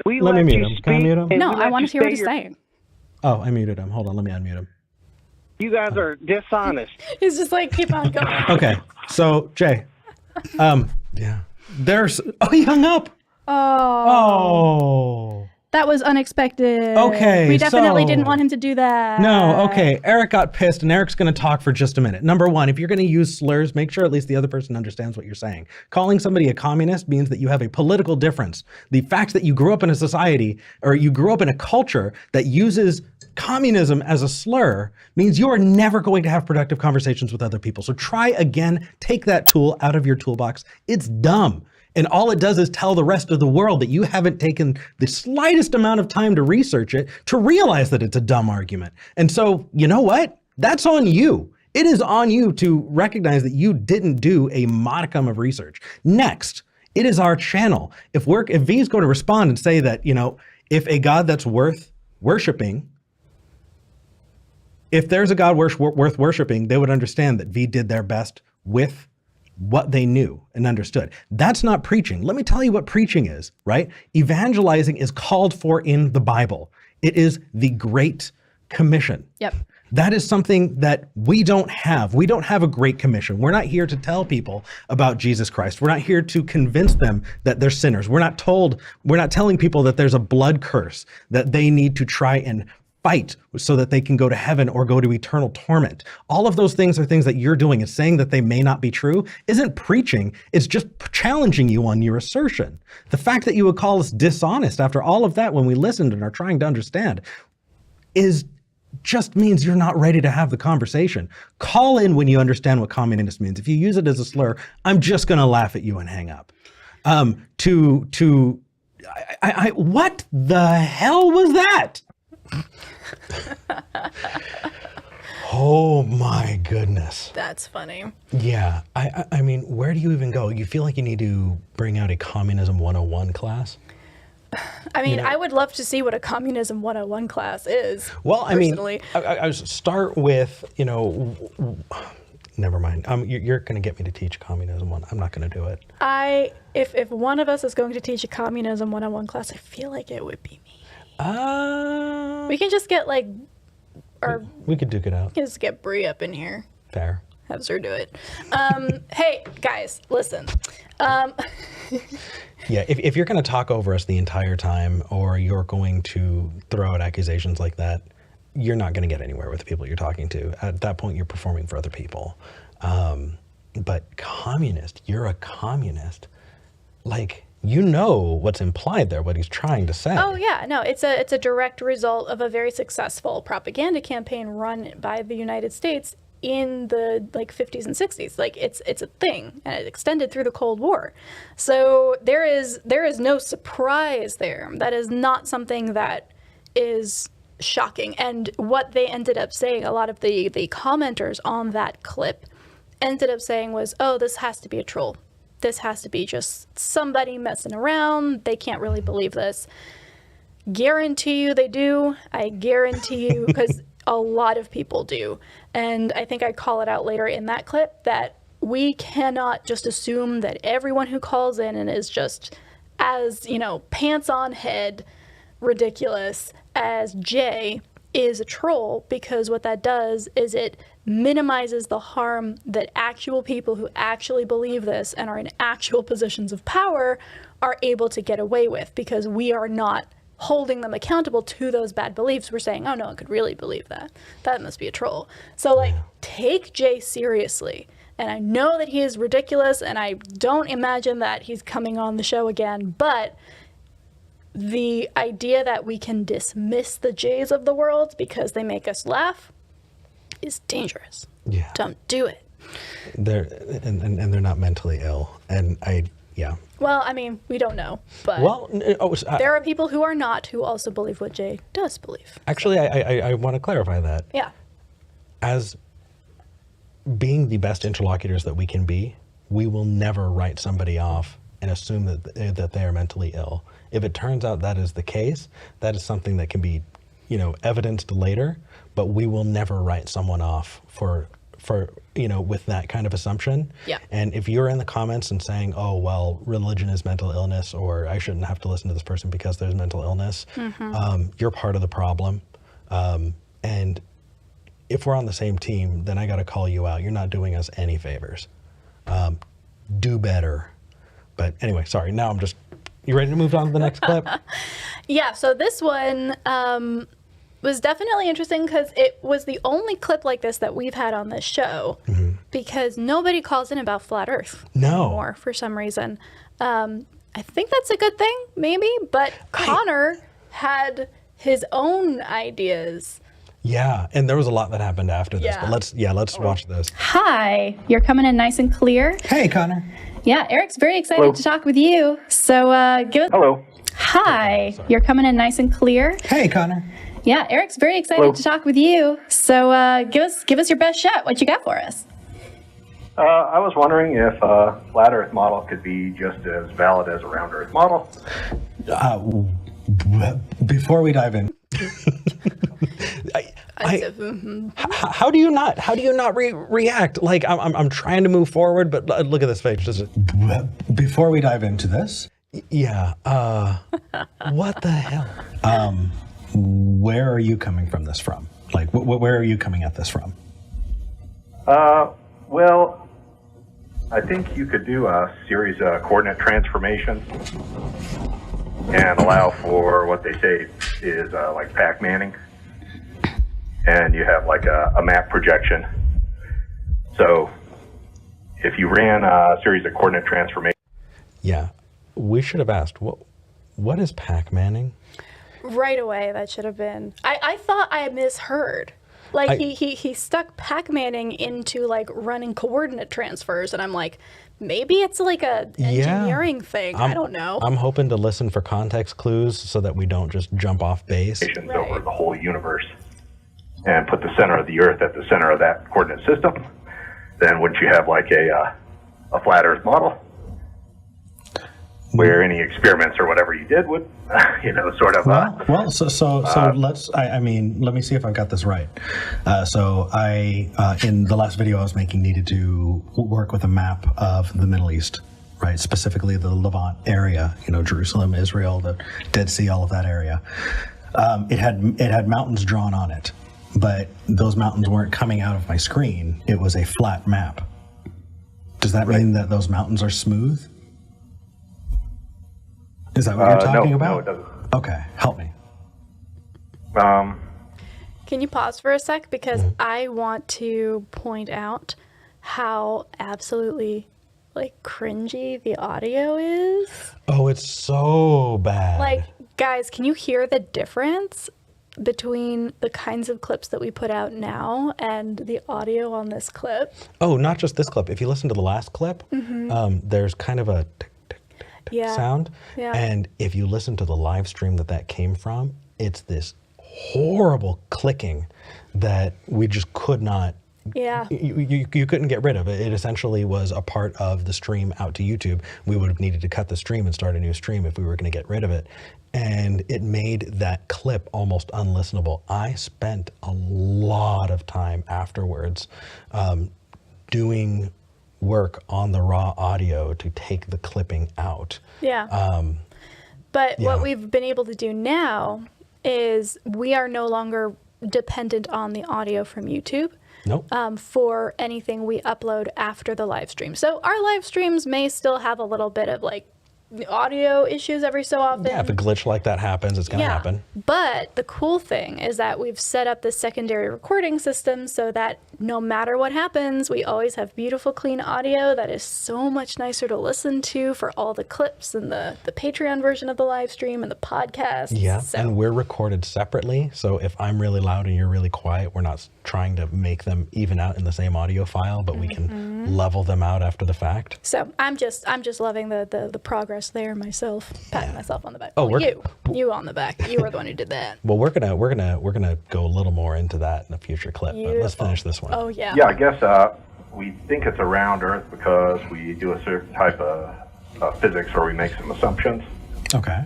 We Let me let mute you him. Can I mute him? speak, and No, we I let want you to hear what say he's your- saying. Oh, I muted him. Hold on. Let me unmute him. You guys are dishonest. He's just keep on going. Okay. So, Jay, yeah. he hung up. Oh. Oh. That was unexpected. Okay, We definitely so- didn't want him to do that. No, okay. Eric got pissed, and Eric's going to talk for just a minute. Number one, if you're going to use slurs, make sure at least the other person understands what you're saying. Calling somebody a communist means that you have a political difference. The fact that you grew up in a society, or you grew up in a culture that uses communism as a slur means you are never going to have productive conversations with other people. So try again, take that tool out of your toolbox. It's dumb. And all it does is tell the rest of the world that you haven't taken the slightest amount of time to research it to realize that it's a dumb argument. And so, you know what? That's on you. It is on you to recognize that you didn't do a modicum of research. Next, it is our channel. If V is going to respond and say that, if a God that's worth worshiping, if there's a God worth worshiping, they would understand that V did their best with what they knew and understood. That's not preaching. Let me tell you what preaching is, right? Evangelizing is called for in the Bible. It is the Great Commission. Yep. That is something that we don't have. We don't have a Great Commission. We're not here to tell people about Jesus Christ. We're not here to convince them that they're sinners. We're not telling people that there's a blood curse that they need to try and fight so that they can go to heaven or go to eternal torment. All of those things are things that you're doing. It's saying that they may not be true isn't preaching. It's just challenging you on your assertion. The fact that you would call us dishonest after all of that when we listened and are trying to understand just means you're not ready to have the conversation. Call in when you understand what communist means. If you use it as a slur, I'm just going to laugh at you and hang up. What the hell was that? Oh my goodness. That's funny. Yeah. I mean, where do you even go? You feel like you need to bring out a communism 101 class? I mean, I would love to see what a communism 101 class is. Well, I mean, personally. I start with, never mind. You're going to get me to teach communism one. I'm not going to do it. If one of us is going to teach a communism 101 class, I feel like it would be me. We can just get we could duke it out. just get Brie up in here. Fair. Have her do it. Hey, guys, listen. Yeah, if you're going to talk over us the entire time, or you're going to throw out accusations like that, you're not going to get anywhere with the people you're talking to. At that point, you're performing for other people. But communist, you're a communist. Like, you know what's implied there, what he's trying to say. Oh yeah, no, it's a direct result of a very successful propaganda campaign run by the United States in the 50s and 60s. Like it's a thing, and it extended through the Cold War. So there is no surprise there. That is not something that is shocking. And what they ended up saying, a lot of the commenters on that clip ended up saying was, oh, this has to be a troll. This has to be just somebody messing around. They can't really believe this. Guarantee you they do. I guarantee you, because a lot of people do. And I think I call it out later in that clip that we cannot just assume that everyone who calls in and is just as, pants on head ridiculous as Jay is a troll, because what that does is it minimizes the harm that actual people who actually believe this and are in actual positions of power are able to get away with, because we are not holding them accountable to those bad beliefs. We're saying, oh, no one could really believe that. That must be a troll. So, take Jay seriously. And I know that he is ridiculous, and I don't imagine that he's coming on the show again, but the idea that we can dismiss the Jays of the world because they make us laugh is dangerous. Yeah. Don't do it. They're they're not mentally ill. And yeah. Well, I mean, we don't know, but there are people who are not, who also believe what Jay does believe. Actually, I want to clarify that. Yeah. As being the best interlocutors that we can be, we will never write somebody off and assume that they are mentally ill. If it turns out that is the case, that is something that can be, evidenced later, but we will never write someone off for with that kind of assumption. Yeah. And if you're in the comments and saying, oh, well, religion is mental illness, or I shouldn't have to listen to this person because there's mental illness, you're part of the problem. And if we're on the same team, then I got to call you out. You're not doing us any favors. Do better. But anyway, sorry. Now you ready to move on to the next clip? Yeah, so this one was definitely interesting because it was the only clip like this that we've had on this show, because nobody calls in about flat Earth anymore for some reason. I think that's a good thing, maybe, but Connor had his own ideas. Yeah, and there was a lot that happened after this, but let's watch this. Hi, you're coming in nice and clear. Hey, Connor. Yeah, Eric's very excited to talk with you. So give us. Hello. Hi, you're coming in nice and clear. Hey, Connor. Yeah, Eric's very excited to talk with you. So give us your best shot. What you got for us? I was wondering if a flat Earth model could be just as valid as a round Earth model. Before we dive in, how do you not react? Like I'm trying to move forward, but look at this face. Before we dive into this, yeah. What the hell? Where are you coming from this from? Like, where are you coming at this from? Well, I think you could do a series of coordinate transformations and allow for what they say is like Pac-Manning. And you have like a map projection. So if you ran a series of coordinate transformations. Yeah, we should have asked, what is Pac-Manning? Right away, that should have been. I thought I misheard. Like he stuck Pac-Manning into like running coordinate transfers, and I'm like, maybe it's like a engineering thing. I don't know. I'm hoping to listen for context clues so that we don't just jump off base. Over the whole universe, and put the center of the Earth at the center of that coordinate system, then wouldn't you have like a flat Earth model where any experiments or whatever you did would, sort of. Let's. I mean, let me see if I've got this right. So I, in the last video I was making, needed to work with a map of the Middle East, right? Specifically the Levant area. Jerusalem, Israel, the Dead Sea, all of that area. It had mountains drawn on it, but those mountains weren't coming out of my screen. It was a flat map. Does that mean that those mountains are smooth? Is that what you're talking about? No, it doesn't. Okay, help me. Can you pause for a sec? Because I want to point out how absolutely like cringy the audio is. Oh, it's so bad. Like, guys, can you hear the difference between the kinds of clips that we put out now and the audio on this clip? Oh, not just this clip. If you listen to the last clip, there's kind of a tick, tick, tick, tick sound. Yeah. And if you listen to the live stream that came from, it's this horrible clicking that we just could not. Yeah. You couldn't get rid of it. It essentially was a part of the stream out to YouTube. We would have needed to cut the stream and start a new stream if we were going to get rid of it. And it made that clip almost unlistenable. I spent a lot of time afterwards doing work on the raw audio to take the clipping out. Yeah. But what we've been able to do now is we are no longer dependent on the audio from YouTube. Nope. For anything we upload after the live stream. So our live streams may still have a little bit of like audio issues every so often. Yeah, if a glitch like that happens, it's going to happen. But the cool thing is that we've set up the secondary recording system so that no matter what happens, we always have beautiful, clean audio that is so much nicer to listen to for all the clips and the Patreon version of the live stream and the podcast. Yeah, so. And we're recorded separately. So if I'm really loud and you're really quiet, we're not trying to make them even out in the same audio file, but we can level them out after the fact. So I'm just loving the progress there myself, patting myself on the back. Oh, well, you on the back. You were the one who did that. Well, we're gonna go a little more into that in a future clip. But let's finish this one. Oh yeah. Yeah, I guess we think it's around Earth because we do a certain type of physics where we make some assumptions. Okay.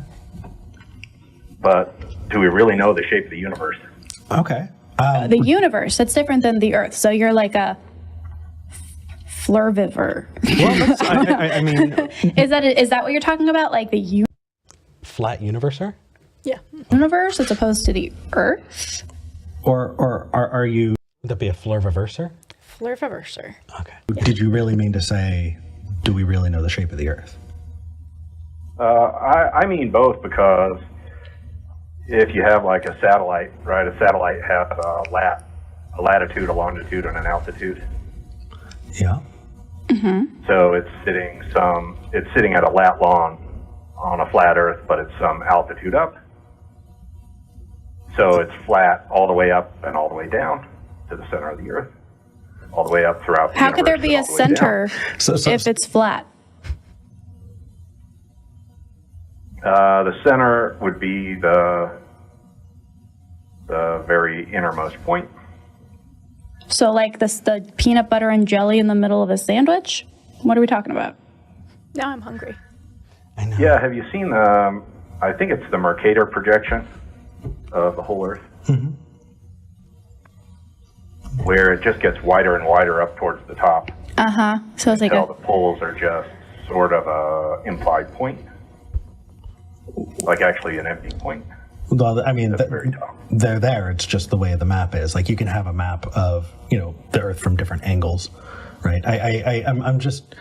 But do we really know the shape of the universe? Okay. The universe, that's different than the Earth. So you're like a flurvivor. Well, I mean, Is that what you're talking about? Like the Flat universer? Yeah. universe as opposed to the Earth? or are you? Would that be a flurviverser? Flurviverser. Okay. Did you really mean to say, do we really know the shape of the Earth? I mean both, because if you have like a satellite, right? A satellite has a latitude, a longitude, and an altitude. Yeah. So it's sitting at a lat long on a flat Earth, but it's some altitude up. So it's flat all the way up and all the way down to the center of the Earth, all the way up throughout the How could there universe be a and all the way down. center if it's flat? The center would be the very innermost point. So like the peanut butter and jelly in the middle of a sandwich? What are we talking about? Now I'm hungry. I know. Yeah, have you seen I think it's the Mercator projection of the whole Earth, where it just gets wider and wider up towards the top. So it's like All the poles are just sort of a implied point, like actually an empty point. Well, I mean, Very top. they're there. It's just the way the map is. Like you can have a map of the Earth from different angles, right? I'm just.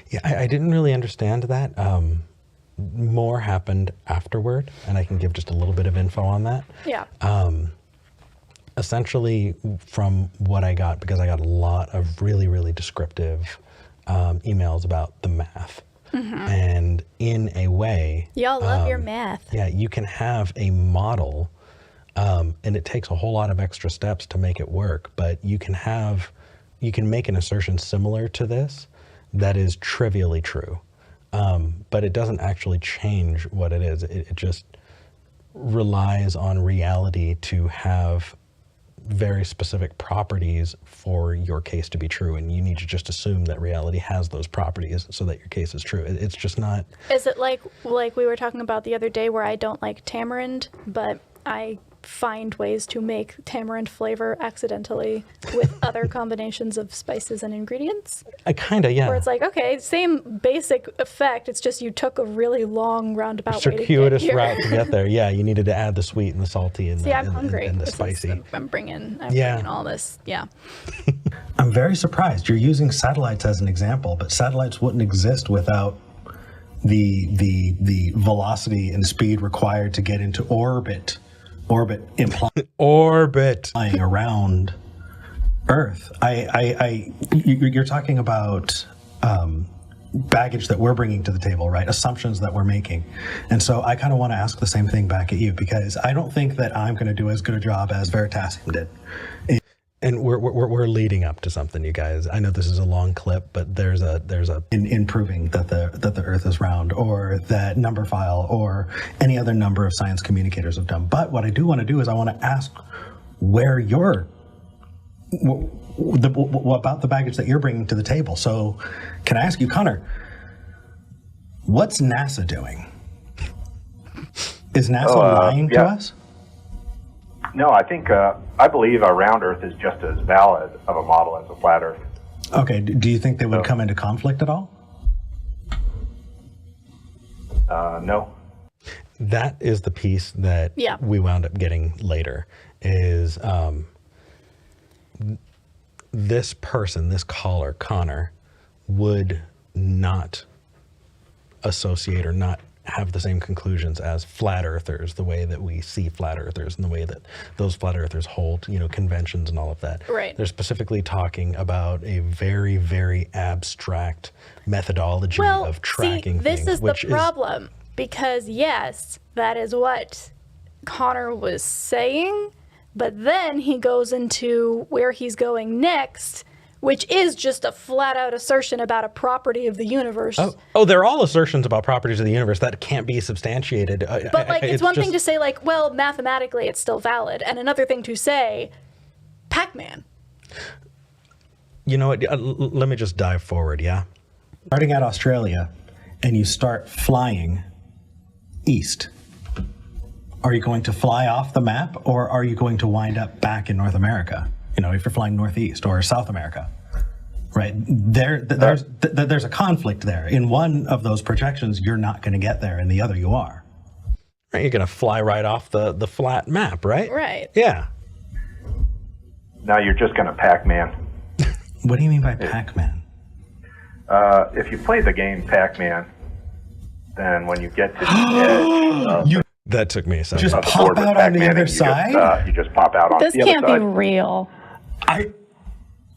Yeah, I didn't really understand that. More happened afterward, and I can give just a little bit of info on that. Yeah. Essentially, from what I got, because I got a lot of really, really descriptive emails about the math. And in a way, Y'all love your math. yeah, you can have a model And it takes a whole lot of extra steps to make it work, but you can make an assertion similar to this that is trivially true. But it doesn't actually change what it is. It just relies on reality to have very specific properties for your case to be true, and you need to just assume that reality has those properties so that your case is true. It's just not. Is it like we were talking about the other day where I don't like tamarind, but I find ways to make tamarind flavor accidentally with other combinations of spices and ingredients? Kinda, yeah. Where it's like, okay, same basic effect, it's just you took a really long roundabout way to get circuitous here. route to get there. Yeah, you needed to add the sweet and the salty and See, the, I'm hungry. and the This is- spicy. I'm bringing all this. Yeah. I'm very surprised you're using satellites as an example, but satellites wouldn't exist without the velocity and speed required to get into orbit. Orbit implying Orbit. around Earth. You're talking about baggage that we're bringing to the table, right? Assumptions that we're making. And so I kind of want to ask the same thing back at you, because I don't think that I'm going to do as good a job as Veritasium did. And we're leading up to something, you guys. I know this is a long clip, but there's a In proving that the Earth is round, or that number file, or any other number of science communicators have done. But what I do want to do is I want to ask where about the baggage that you're bringing to the table. So can I ask you, Connor, what's NASA doing? Is NASA lying to us? No, I believe a round Earth is just as valid of a model as a flat Earth. Okay, do you think they would come into conflict at all? No. That is the piece that we wound up getting later, is this person, this caller, Connor, would not associate or not have the same conclusions as flat earthers, the way that we see flat earthers and the way that those flat earthers hold, conventions and all of that. Right. They're specifically talking about a very, very abstract methodology of tracking this things. is the problem, because yes, that is what Connor was saying, but then he goes into where he's going next, which is just a flat-out assertion about a property of the universe. Oh, they're all assertions about properties of the universe that can't be substantiated. But it's one thing to say, well, mathematically it's still valid, and another thing to say, Pac-Man. You know what? Let me just dive forward, yeah? Starting at Australia, and you start flying east. Are you going to fly off the map, or are you going to wind up back in North America? If you're flying northeast or South America, right? There's a conflict there. In one of those projections, you're not going to get there. In the other, you are. Right, you're going to fly right off the flat map, right? Right. Yeah. Now you're just going to Pac-Man. What do you mean by Pac-Man? If you play the game Pac-Man, then when you get to the edge that took me a second. Just of the pop board with out on the Pac-Man, other and side? you just pop out on This the other can't side. be real.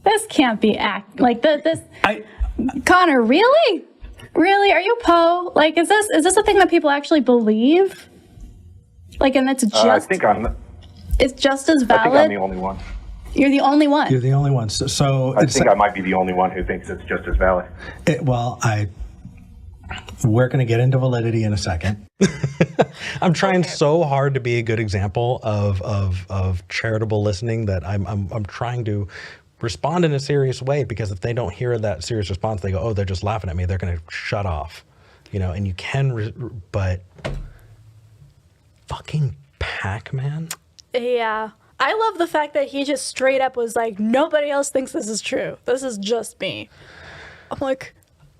This can't be Connor, really? Really? Are you Poe? Is this a thing that people actually believe? And it's just it's just as valid. I think I'm the only one. You're the only one. You're the only one. So I think I might be the only one who thinks it's just as valid. We're going to get into validity in a second. I'm trying so hard to be a good example of charitable listening that I'm trying to respond in a serious way, because if they don't hear that serious response, they go, oh, they're just laughing at me. They're going to shut off, and you can, but fucking Pac-Man. Yeah. I love the fact that he just straight up was like, nobody else thinks this is true. This is just me. I'm like,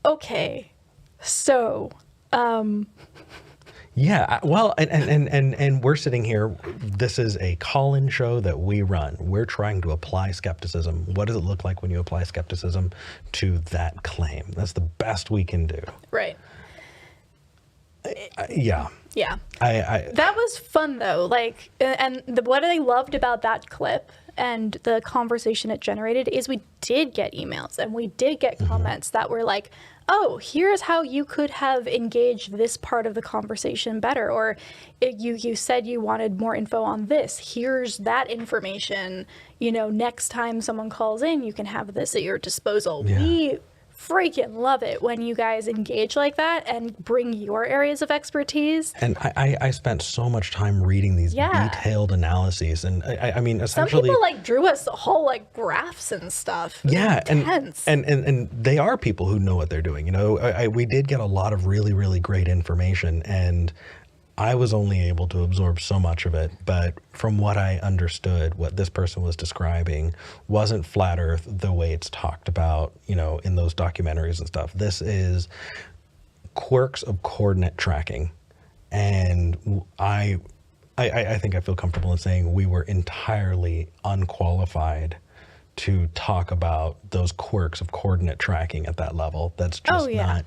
okay. So, yeah, well, and we're sitting here. This is a call-in show that we run. We're trying to apply skepticism. What does it look like when you apply skepticism to that claim? That's the best we can do. right. Yeah. Yeah. That was fun though. Like, and what I loved about that clip and the conversation it generated is we did get emails and we did get comments that were like, oh, here's how you could have engaged this part of the conversation better. Or you said you wanted more info on this. Here's that information. You know, next time someone calls in, you can have this at your disposal. Yeah. We freaking love it when you guys engage like that and bring your areas of expertise. And I spent so much time reading these detailed analyses, and I mean, Some essentially, people like drew us whole like graphs and stuff. yeah, Intense. and they are people who know what they're doing. You know, we did get a lot of really, really great information, and I was only able to absorb so much of it, but from what I understood, what this person was describing wasn't flat Earth the way it's talked about, you know, in those documentaries and stuff. This is quirks of coordinate tracking. And I think I feel comfortable in saying we were entirely unqualified to talk about those quirks of coordinate tracking at that level. That's just not...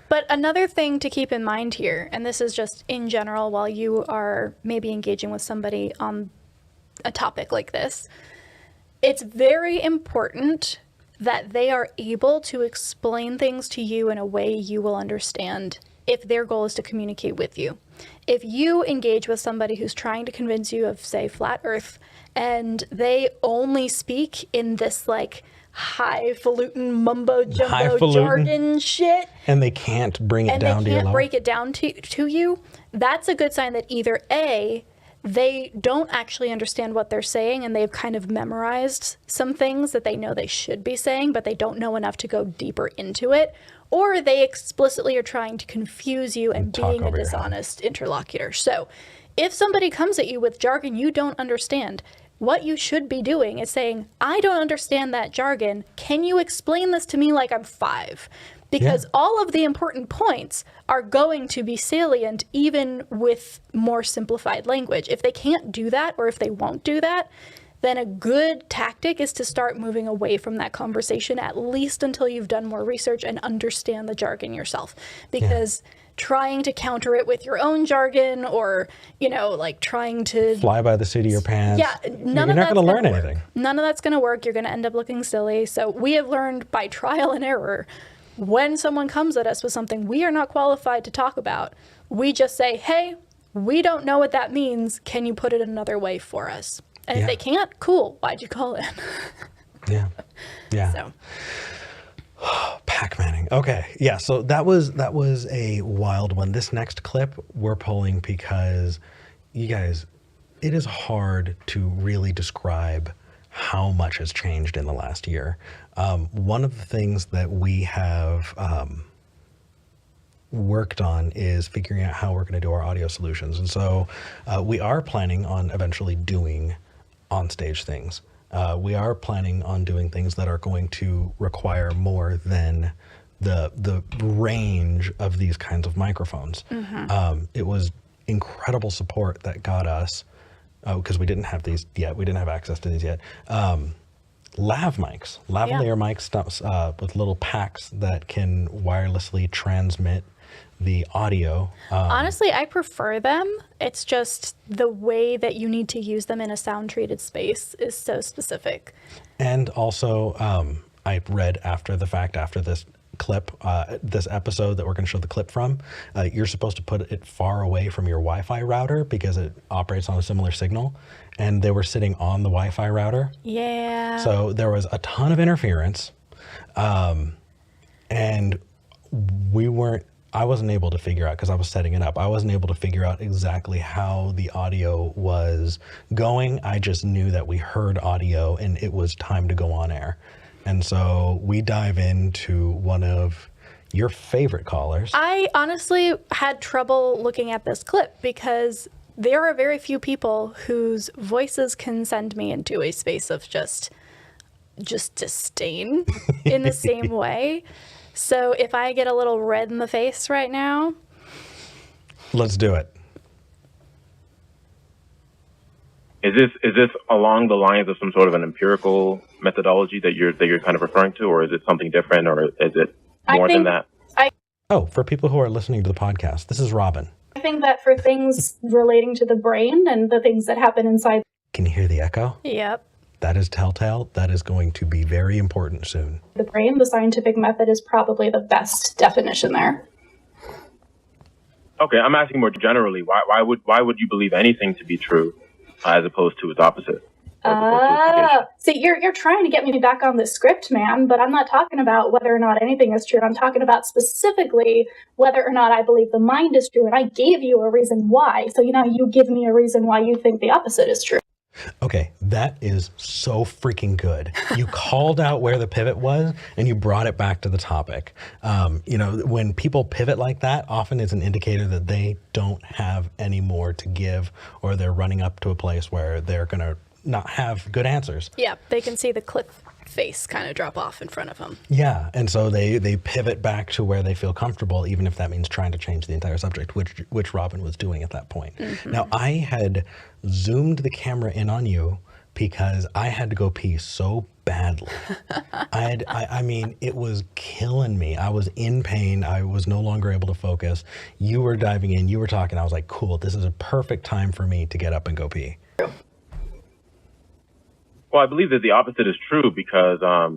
But another thing to keep in mind here, and this is just in general while you are maybe engaging with somebody on a topic like this, it's very important that they are able to explain things to you in a way you will understand if their goal is to communicate with you. If you engage with somebody who's trying to convince you of, say, flat Earth, and they only speak in this like highfalutin mumbo jumbo jargon shit, and they can't bring it down to your level, break it down to you, that's a good sign that either A, they don't actually understand what they're saying and they've kind of memorized some things that they know they should be saying, but they don't know enough to go deeper into it, or they explicitly are trying to confuse you and being a dishonest interlocutor. So if somebody comes at you with jargon you don't understand, what you should be doing is saying, I don't understand that jargon. Can you explain this to me like I'm 5? Because all of the important points are going to be salient even with more simplified language. If they can't do that, or if they won't do that, then a good tactic is to start moving away from that conversation, at least until you've done more research and understand the jargon yourself. Because trying to counter it with your own jargon, or, you know, like trying to fly by the seat of your pants. Yeah, you're not going to learn anything. None of that's going to work. You're going to end up looking silly. So we have learned by trial and error, when someone comes at us with something we are not qualified to talk about, we just say, hey, we don't know what that means. Can you put it another way for us? And if they can't, cool. Why'd you call in? Yeah. So. Pac-Manning. Okay. Yeah. So that was a wild one. This next clip we're pulling because, you guys, it is hard to really describe how much has changed in the last year. One of the things that we have worked on is figuring out how we're going to do our audio solutions. And so we are planning on eventually doing on-stage things. We are planning on doing things that are going to require more than the range of these kinds of microphones. It was incredible support that got us, because we didn't have these yet, we didn't have access to these yet, lav mics, lavalier mics with little packs that can wirelessly transmit the audio. Honestly, I prefer them. It's just the way that you need to use them in a sound treated space is so specific. And also, I read after the fact, after this clip, this episode that we're going to show the clip from, you're supposed to put it far away from your Wi-Fi router because it operates on a similar signal. And they were sitting on the Wi-Fi router. Yeah. So there was a ton of interference. And I wasn't able to figure out, because I was setting it up, I wasn't able to figure out exactly how the audio was going. I just knew that we heard audio and it was time to go on air. And so we dive into one of your favorite callers. I honestly had trouble looking at this clip because there are very few people whose voices can send me into a space of just disdain in the same way. So if I get a little red in the face right now. Let's do it. Is this along the lines of some sort of an empirical methodology that you're kind of referring to, or is it something different, or is it more than that? For people who are listening to the podcast, this is Robin. I think that for things relating to the brain and the things that happen inside Can you hear the echo? Yep. That is telltale. That is going to be very important soon. the brain, the scientific method is probably the best definition there. Okay, I'm asking more generally. Why would you believe anything to be true as opposed to its opposite? See, you're trying to get me back on the script, man, but I'm not talking about whether or not anything is true. I'm talking about specifically whether or not I believe the mind is true, and I gave you a reason why. So, you give me a reason why you think the opposite is true. Okay, that is so freaking good. You called out where the pivot was and you brought it back to the topic. When people pivot like that, often it's an indicator that they don't have any more to give, or they're running up to a place where they're going to not have good answers. Yeah, they can see the cliff face kind of drop off in front of them. Yeah, and so they pivot back to where they feel comfortable, even if that means trying to change the entire subject, which Robin was doing at that point. Mm-hmm. Now, I had zoomed the camera in on you because I had to go pee so badly. I mean, it was killing me. I was in pain. I was no longer able to focus. You were diving in. You were talking. I was like, cool, this is a perfect time for me to get up and go pee. Well, I believe that the opposite is true because I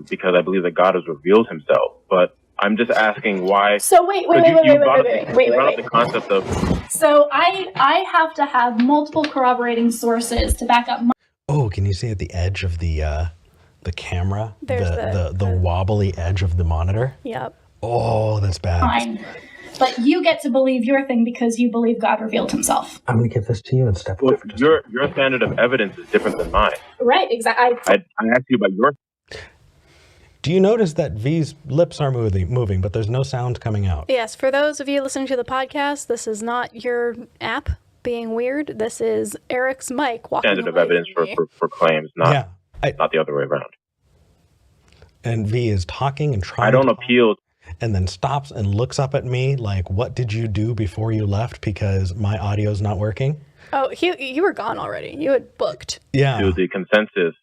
believe that God has revealed himself. But I'm just asking why. So wait. The concept of. So I have to have multiple corroborating sources to back up my. Oh, can you see at the edge of the camera? There's the wobbly edge of the monitor? Yep. Oh, that's bad. Fine. But you get to believe your thing because you believe God revealed himself. I'm going to give this to you and step Well, away for just your standard of evidence is different than mine. Right, exactly. I asked you about yours. Do you notice that V's lips are moving, but there's no sound coming out? Yes, for those of you listening to the podcast, this is not your app being weird. This is Eric's mic walking Standard of away evidence from me. for claims, not the other way around. And V is talking and trying. I don't appeal. And then stops and looks up at me like, what did you do before you left because my audio's not working? Oh, you were gone already. You had booked. Yeah. To the consensus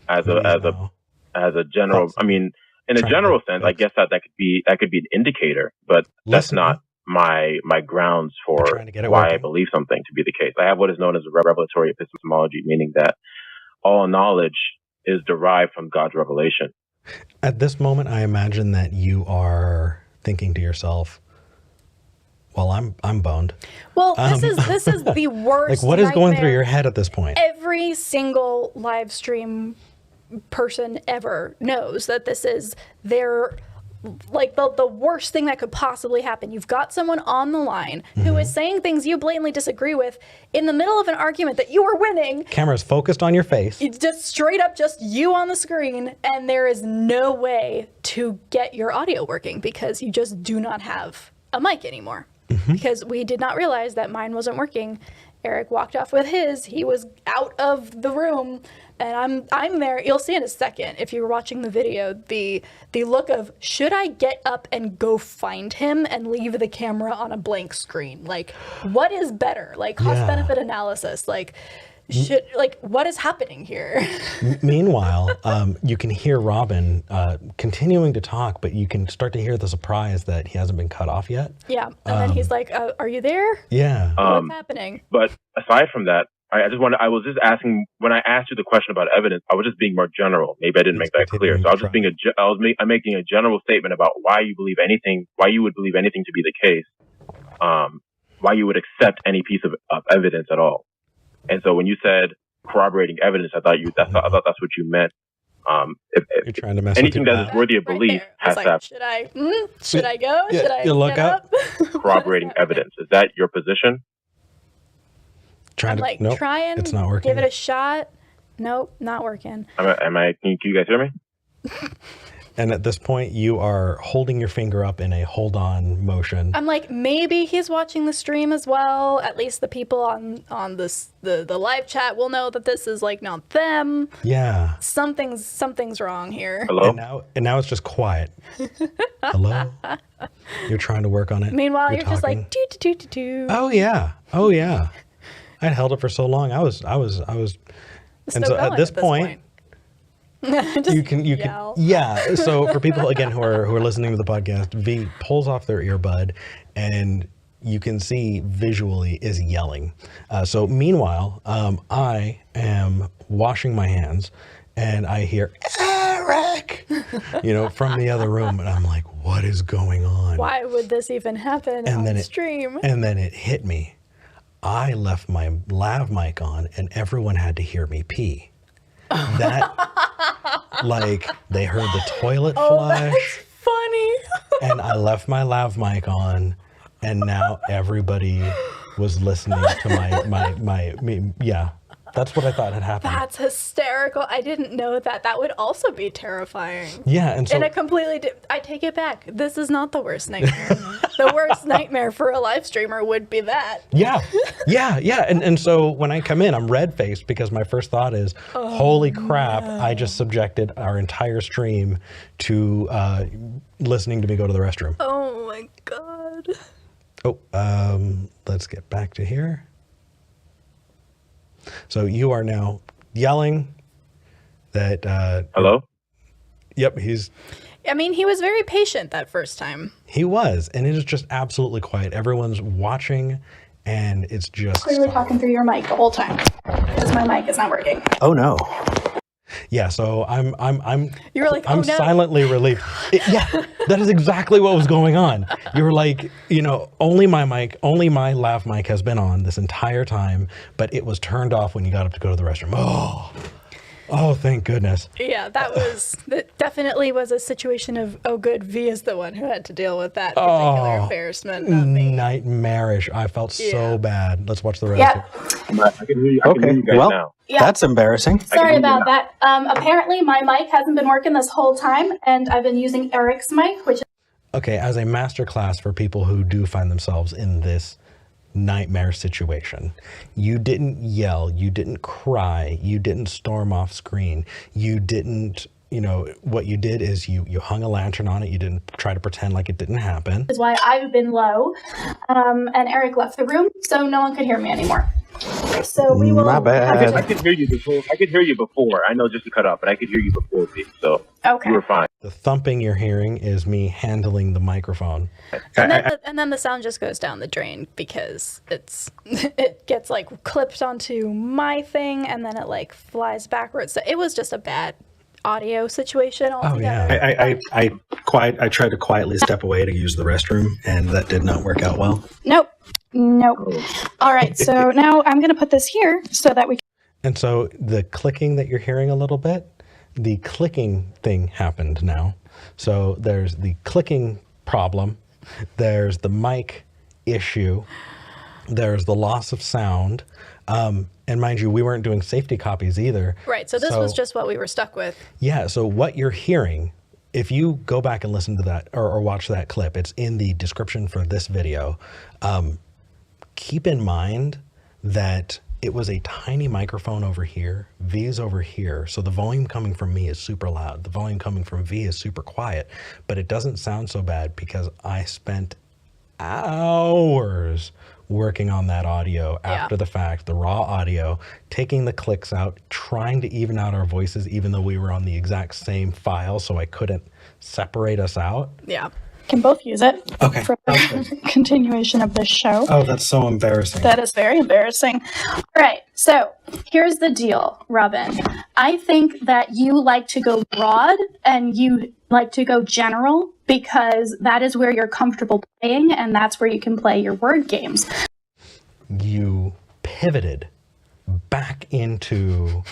as a general. I mean, in a general sense, I guess that could be an indicator, but that's not my grounds for why I believe something to be the case. I have what is known as revelatory epistemology, meaning that all knowledge is derived from God's revelation. At this moment, I imagine that you are thinking to yourself, well, I'm boned. Well, this is the worst. Like, what is going through your head at this point? Every single live stream person ever knows that this is their, like, the worst thing that could possibly happen. You've got someone on the line who is saying things you blatantly disagree with in the middle of an argument that you are winning. Camera's focused on your face. It's just straight up just you on the screen, and there is no way to get your audio working because you just do not have a mic anymore. Because we did not realize that mine wasn't working. Eric walked off with his. He was out of the room, and I'm there. You'll see in a second if you're watching the video the look of, should I get up and go find him and leave the camera on a blank screen? Like, what is better? Like, cost benefit analysis. Like, what is happening here? Meanwhile, you can hear Robin continuing to talk, but you can start to hear the surprise that he hasn't been cut off yet. Yeah, and then he's like, "Are you there? Yeah. What's happening?" But aside from that, I was just asking, when I asked you the question about evidence, I was just being more general. Maybe I didn't make that clear. So I was just I'm making a general statement about why you would believe anything to be the case, why you would accept any piece of evidence at all. And so when you said corroborating evidence, I thought that's what you meant. You're trying to mess anything with your that is worthy of belief has to have Should I go? Should I look get up? corroborating evidence. Is that your position? Nope, trying. It's not working. Give it a shot. Nope, not working. Can you guys hear me? And at this point, you are holding your finger up in a hold-on motion. I'm like, maybe he's watching the stream as well. At least the people on the live chat will know that this is like not them. Yeah. Something's wrong here. Hello? And now it's just quiet. Hello? You're trying to work on it. Meanwhile, you're talking. just like do. Oh yeah. I'd held it for so long. I was. And so at this point. You can yell. So for people again who are listening to the podcast, V pulls off their earbud and you can see visually is yelling. So meanwhile, I am washing my hands and I hear Eric, from the other room, and I'm like, what is going on? Why would this even happen on stream? And then it hit me. I left my lav mic on and everyone had to hear me pee. That, they heard the toilet flush. That's funny. And I left my lav mic on, and now everybody was listening to yeah. That's what I thought had happened. That's hysterical. I didn't know that. That would also be terrifying. Yeah, and so in a completely I take it back. This is not the worst nightmare. The worst nightmare for a live streamer would be that. Yeah. And so when I come in, I'm red-faced because my first thought is, holy crap, I just subjected our entire stream to listening to me go to the restroom. Oh my God. Let's get back to here. So you are now yelling that... Hello? Yep, he was very patient that first time. He was, and it is just absolutely quiet. Everyone's watching, and it's just... Clearly talking through your mic the whole time, because my mic is not working. Oh, no. Yeah, so I'm you were like, oh, no. Silently relieved. Yeah, that is exactly what was going on. You were like, only my lav mic has been on this entire time, but it was turned off when you got up to go to the restroom. Oh, thank goodness. Yeah, that definitely was a situation of, oh good, V is the one who had to deal with that particular embarrassment, not me. Nightmarish. I felt so bad. Let's watch the rest. Yep. I can hear you. I can hear you guys now. Yeah. That's embarrassing. Sorry about that. Apparently my mic hasn't been working this whole time, and I've been using Eric's mic, which... Okay, as a master class for people who do find themselves in this nightmare situation, you didn't yell, you didn't cry, you didn't storm off screen, you didn't, what you did is you hung a lantern on it, you didn't try to pretend like it didn't happen. Is why I've been low, and Eric left the room, so no one could hear me anymore. So we will... My bad. I could hear you before. I know just to cut off, but I could hear you before, so okay. You were fine. The thumping you're hearing is me handling the microphone. And then the sound just goes down the drain because it gets clipped onto my thing and then it flies backwards. So it was just a bad audio situation altogether. I tried to quietly step away to use the restroom, and that did not work out well. Nope. All right, so now I'm going to put this here so that we can... And so the clicking that you're hearing a little bit, the clicking thing happened now. So there's the clicking problem, there's the mic issue, there's the loss of sound, and mind you, we weren't doing safety copies either. Right, so this was just what we were stuck with. Yeah, so what you're hearing, if you go back and listen to that or watch that clip, it's in the description for this video. Keep in mind that it was a tiny microphone over here, V's over here, so the volume coming from me is super loud. The volume coming from V is super quiet, but it doesn't sound so bad because I spent hours working on that audio after the fact, the raw audio, taking the clicks out, trying to even out our voices, even though we were on the exact same file, so I couldn't separate us out. Yeah. Can both use it Okay. for the continuation of this show. Oh, that's so embarrassing. That is very embarrassing. All right, so here's the deal, Robin. I think that you like to go broad and you like to go general because that is where you're comfortable playing and that's where you can play your word games. You pivoted back into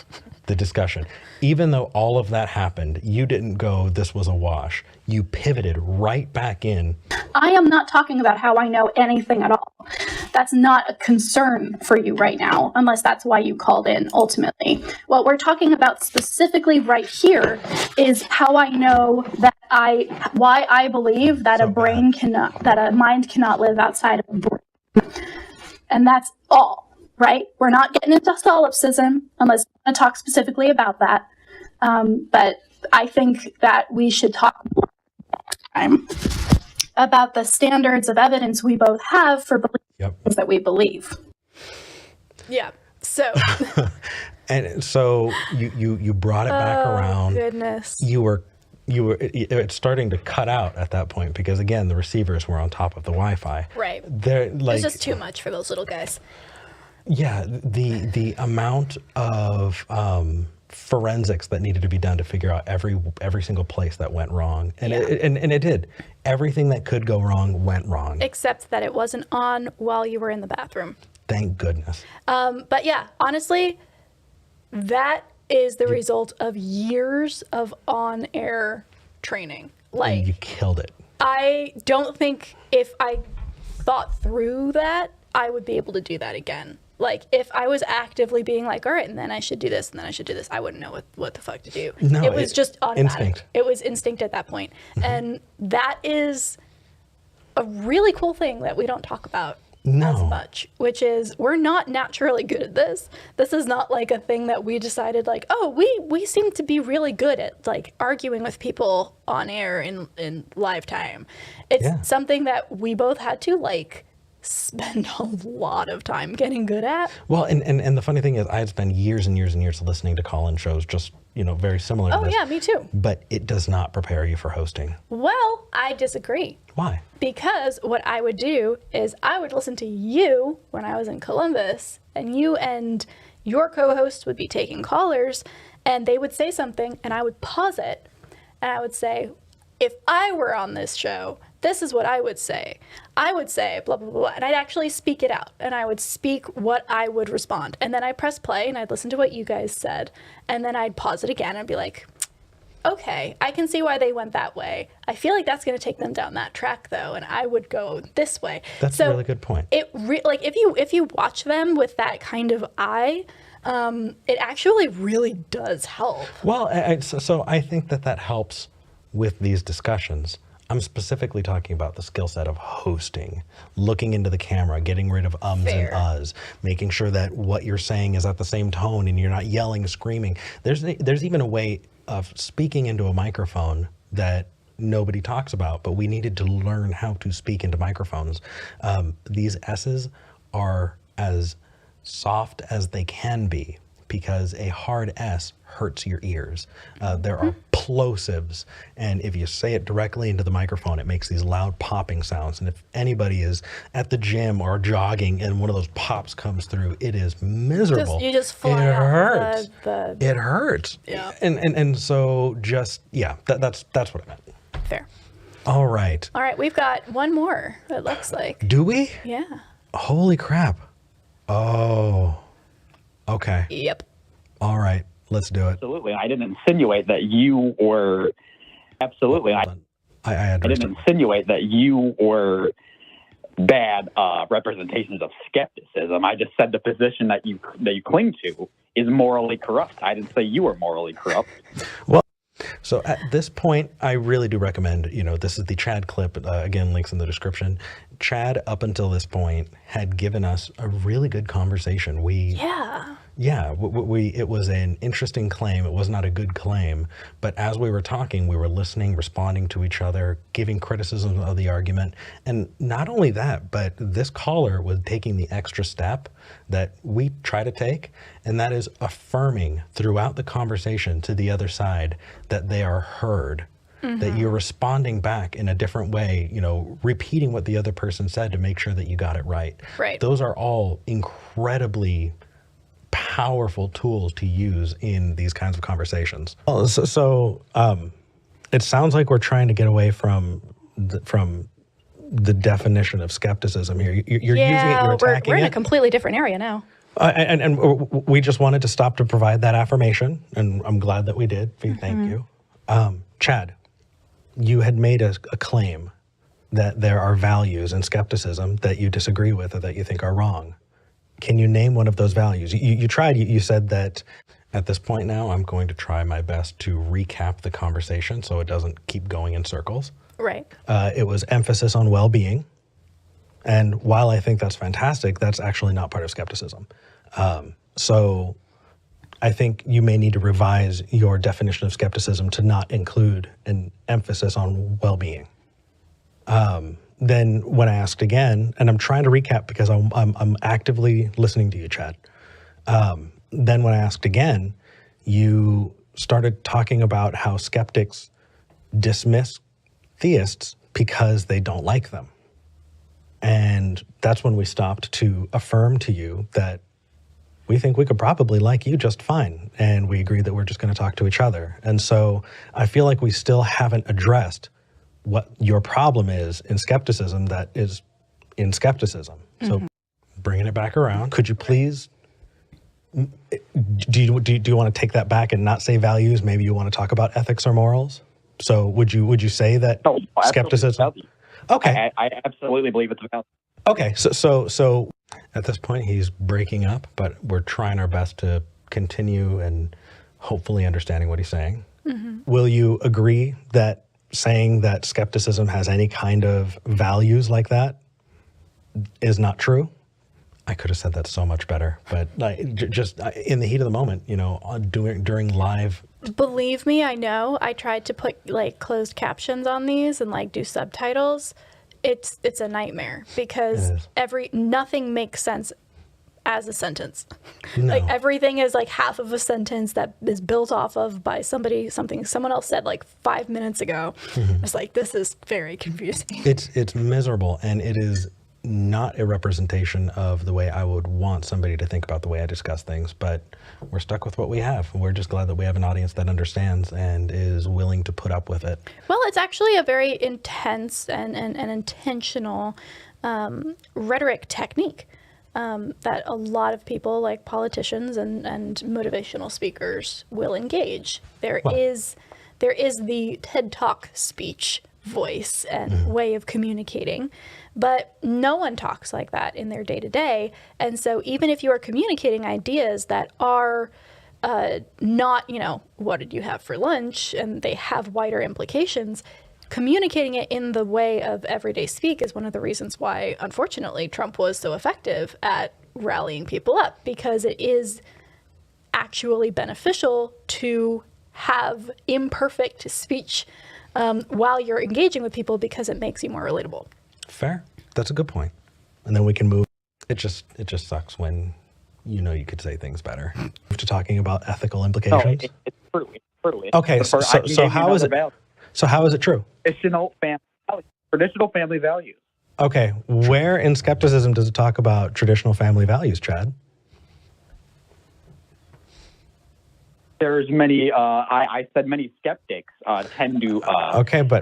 the discussion. Even though all of that happened, you didn't go, this was a wash. You pivoted right back in. I am not talking about how I know anything at all. That's not a concern for you right now, unless that's why you called in ultimately. What we're talking about specifically right here is how I know that why I believe that a mind cannot live outside of a brain. And that's all. Right? We're not getting into solipsism unless we want to talk specifically about that. But I think that we should talk more about the standards of evidence we both have for beliefs that we believe. Yeah. So. And so you brought it back around. Goodness. You were it's starting to cut out at that point because again the receivers were on top of the Wi-Fi. Right. They're like, It's just too much for those little guys. Yeah, the amount of forensics that needed to be done to figure out every single place that went wrong, and it did. Everything that could go wrong went wrong. Except that it wasn't on while you were in the bathroom. Thank goodness. But yeah, honestly, that is the result of years of on-air training. Like, You killed it. I don't think if I thought through that, I would be able to do that again. Like, if I was actively being like, all right, and then I should do this, and then I should do this, I wouldn't know what the fuck to do. No, it was just automatic. instinct. It was instinct at that point. And that is a really cool thing that we don't talk about as much, which is we're not naturally good at this. This is not like a thing that we decided like, oh, we seem to be really good at like arguing with people on air in live time. It's something that we both had to like spend a lot of time getting good at. Well, and the funny thing is I had spent years and years and years listening to call-in shows just, very similar to this. Oh yeah, me too. But it does not prepare you for hosting. Well, I disagree. Why? Because what I would do is I would listen to you when I was in Columbus, and you and your co-host would be taking callers, and they would say something, and I would pause it, and I would say, if I were on this show, this is what I would say. I would say blah, blah, blah, and I'd actually speak it out, and I would speak what I would respond. And then I'd press play, and I'd listen to what you guys said, and then I'd pause it again and be like, okay, I can see why they went that way. I feel like that's going to take them down that track, though, and I would go this way. That's a really good point. Like if you watch them with that kind of eye, it actually really does help. Well, so I think that helps with these discussions. I'm specifically talking about the skill set of hosting, looking into the camera, getting rid of ums and uhs, making sure that what you're saying is at the same tone and you're not yelling, screaming. There's even a way of speaking into a microphone that nobody talks about, but we needed to learn how to speak into microphones. These S's are as soft as they can be because a hard S hurts your ears. There are plosives, and if you say it directly into the microphone, it makes these loud popping sounds. And if anybody is at the gym or jogging and one of those pops comes through, it is miserable. You just fly it off hurts. It hurts. Yeah. And so just, that's what I meant. Fair. All right. All right, we've got one more, it looks like. Do we? Yeah. Holy crap. Oh, okay. Yep. All right, let's do it. Absolutely. I didn't insinuate that you were. Absolutely. I didn't insinuate that you were bad representations of skepticism. I just said the position that you cling to is morally corrupt. I didn't say you were morally corrupt. Well, so at this point, I really do recommend, this is the Chad clip, again, links in the description. Chad, up until this point, had given us a really good conversation. It was an interesting claim. It was not a good claim, but as we were talking, we were listening, responding to each other, giving criticism of the argument. And not only that, but this caller was taking the extra step that we try to take, and that is affirming throughout the conversation to the other side that they are heard. That you're responding back in a different way, repeating what the other person said to make sure that you got it right. Right. Those are all incredibly powerful tools to use in these kinds of conversations. So it sounds like we're trying to get away from the definition of skepticism here. You're using it, you're attacking we're in it. a completely different area now. And we just wanted to stop to provide that affirmation, and I'm glad that we did. Thank you. Chad, you had made a claim that there are values in skepticism that you disagree with or that you think are wrong. Can you name one of those values? You tried, you said that at this point now, I'm going to try my best to recap the conversation so it doesn't keep going in circles. Right. It was emphasis on well-being. And while I think that's fantastic, that's actually not part of skepticism. So I think you may need to revise your definition of skepticism to not include an emphasis on well-being. Then when I asked again, and I'm trying to recap because I'm actively listening to you, Chad. Then when I asked again, you started talking about how skeptics dismiss theists because they don't like them. And that's when we stopped to affirm to you that we think we could probably like you just fine. And we agreed that we're just going to talk to each other. And so I feel like we still haven't addressed what your problem is in skepticism that is in skepticism. So bringing it back around, could you please, do you want to take that back and not say values? Maybe you want to talk about ethics or morals? So would you say that skepticism? Okay. I absolutely believe it's a value. Okay, so at this point he's breaking up, but we're trying our best to continue and hopefully understanding what he's saying. Will you agree that saying that skepticism has any kind of values like that is not true? I could have said that so much better, but just in the heat of the moment, you know, during live. Believe me, I know. I tried to put like closed captions on these and like do subtitles. It's a nightmare because nothing makes sense as a sentence. No. Like everything is like half of a sentence that is built off of by something someone else said like 5 minutes ago. It's like, this is very confusing. It's miserable, and it is not a representation of the way I would want somebody to think about the way I discuss things, but we're stuck with what we have. We're just glad that we have an audience that understands and is willing to put up with it. Well, it's actually a very intense and intentional rhetoric technique that a lot of people, like politicians and motivational speakers, will engage. There is the TED Talk speech voice and way of communicating, but no one talks like that in their day-to-day. And so even if you are communicating ideas that are not, you know, what did you have for lunch, and they have wider implications, communicating it in the way of everyday speak is one of the reasons why, unfortunately, Trump was so effective at rallying people up, because it is actually beneficial to have imperfect speech while you're engaging with people, because it makes you more relatable. Fair. That's a good point. And then we can move. It just sucks when, you know, you could say things better. To talking about ethical implications. No, it's true. Okay, so how is it? So how is it true? Traditional family values. Okay, where in skepticism does it talk about traditional family values, Chad? There's many, I said many skeptics tend to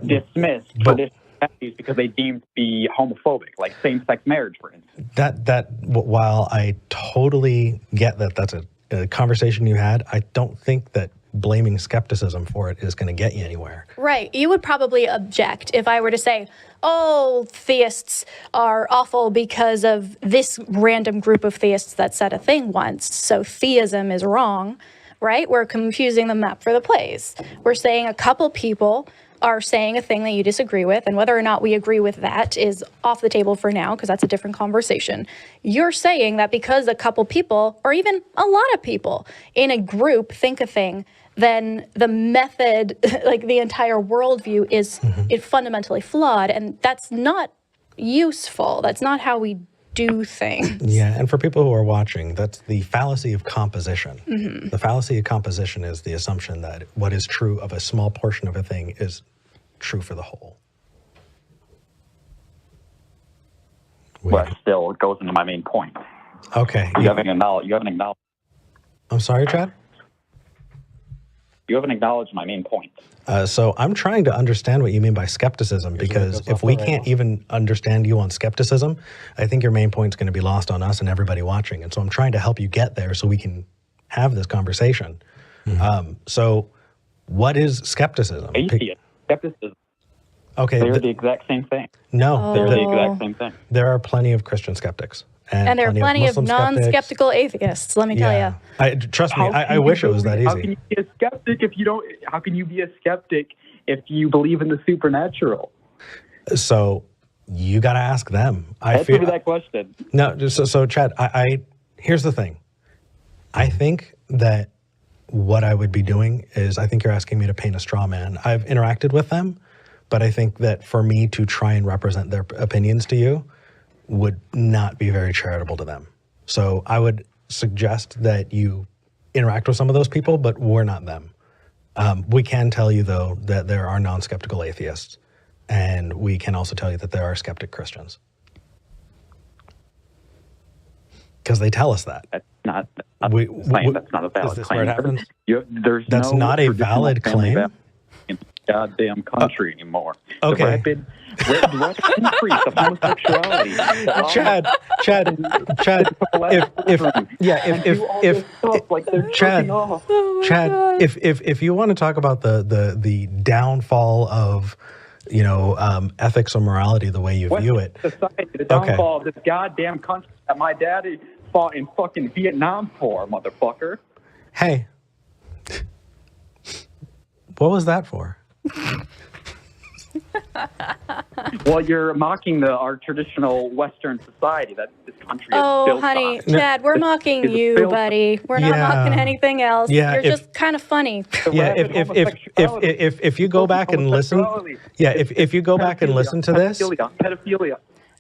dismiss traditional values because they deem to be homophobic, like same-sex marriage, for instance. That while I totally get that that's a conversation you had, I don't think that blaming skepticism for it is going to get you anywhere. Right. You would probably object if I were to say, oh, theists are awful because of this random group of theists that said a thing once, so theism is wrong, right? We're confusing the map for the plays. We're saying a couple people are saying a thing that you disagree with, and whether or not we agree with that is off the table for now, because that's a different conversation. You're saying that because a couple people, or even a lot of people in a group think a thing, then the method, like the entire worldview is fundamentally flawed, and that's not useful. That's not how we do things. Yeah, and for people who are watching, that's the fallacy of composition. The fallacy of composition is the assumption that what is true of a small portion of a thing is true for the whole. But still, it goes into my main point. Okay. You haven't acknowledged. I'm sorry, Chad? You haven't acknowledged my main point. So I'm trying to understand what you mean by skepticism, because if we can't even understand you on skepticism, I think your main point is going to be lost on us and everybody watching. And so I'm trying to help you get there so we can have this conversation. So what is skepticism? Atheist. Skepticism. Okay. They're the exact same thing. No. They're the exact same thing. There are plenty of Christian skeptics. And there are plenty of non-skeptical atheists, let me tell you. Trust me, I wish it was that easy. How can you be a skeptic if you don't? How can you be a skeptic if you believe in the supernatural? So you got to ask them. Answer that question. No, so Chad, here's the thing. I think that what I would be doing is, I think you're asking me to paint a straw man. I've interacted with them, but I think that for me to try and represent their opinions to you would not be very charitable to them. So I would suggest that you interact with some of those people, but we're not them. We can tell you, though, that there are non-skeptical atheists, and we can also tell you that there are skeptic Christians. Because they tell us that. That's not a claim. That's not a valid is this claim. Where it happens? That's not a valid claim? In the goddamn country anymore. Okay. The rapid increase of homosexuality. Chad, if you want to talk about the downfall of, ethics or morality, the way you view it. Society, the downfall of this goddamn country that my daddy fought in fucking Vietnam for, motherfucker. Hey, what was that for? Well, you're mocking our traditional Western society that this country is built Oh, honey, on. Chad, we're mocking you, buddy. We're not mocking anything else. You're just kind of funny. Yeah, if you go back and listen, if you go back and listen to this, pedophilia.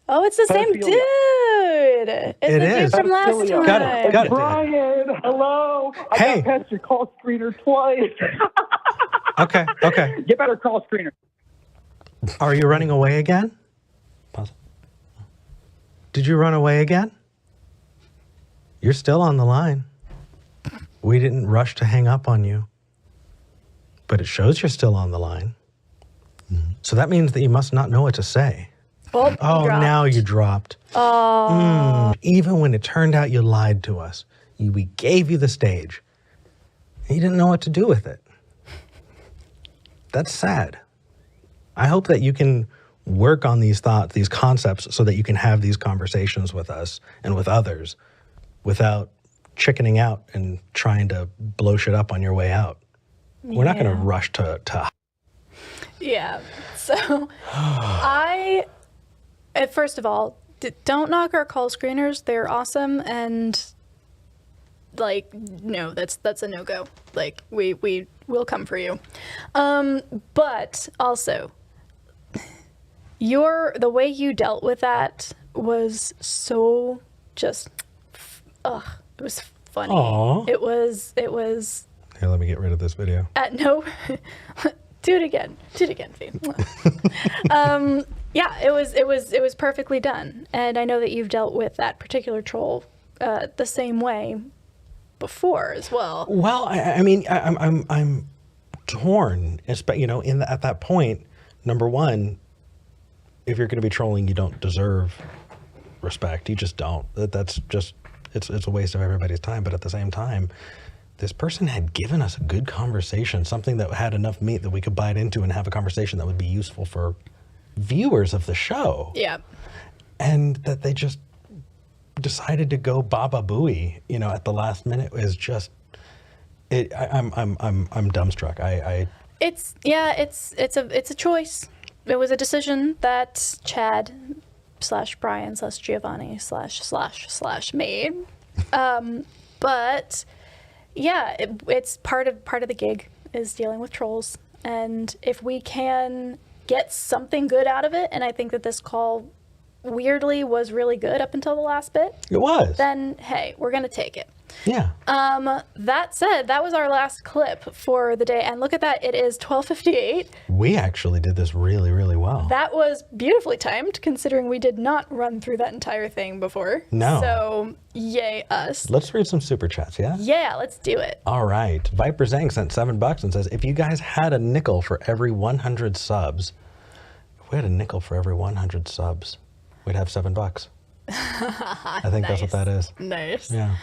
Oh, it's the same dude. It's the dude from last time. Got it. Brian, hello. I got past your call screener twice. Okay. Get better call screener. Are you running away again? Pause. Did you run away again? You're still on the line. We didn't rush to hang up on you. But it shows you're still on the line. So that means that you must not know what to say. Oh, now you dropped. Even when it turned out you lied to us, we gave you the stage. And you didn't know what to do with it. That's sad. I hope that you can work on these thoughts, these concepts, so that you can have these conversations with us and with others without chickening out and trying to blow shit up on your way out. We're not going to rush to. Yeah. So first of all, don't knock our call screeners. They're awesome. And no, that's a no-go. We will come for you. But also, the way you dealt with that was so just, it was funny. Aww. It was. Here, let me get rid of this video. No, do it again, Fee. Yeah, it was perfectly done, and I know that you've dealt with that particular troll the same way before as well. Well, I mean, I'm torn. At that point, number one, if you're going to be trolling, you don't deserve respect. You just don't. That's just it's a waste of everybody's time. But at the same time, this person had given us a good conversation, something that had enough meat that we could bite into and have a conversation that would be useful for viewers of the show. Yeah. And that they just decided to go Baba Booey, at the last minute is just I'm dumbstruck. It's a choice. It was a decision that Chad / Brian / Giovanni / made. But yeah, it's part of the gig is dealing with trolls, and if we can get something good out of it, and I think that this call weirdly was really good up until the last bit. It was. Then hey, we're gonna take it. Yeah. That said, that was our last clip for the day, and look at that, it is 12:58. We actually did this really, really well. That was beautifully timed, considering we did not run through that entire thing before. No. So, yay us. Let's read some super chats, yeah? Yeah, let's do it. All right. Viper Zang sent $7 and says, if you guys had a nickel for every 100 subs, if we had a nickel for every 100 subs, we'd have $7. I think that's what that is. Nice. Yeah.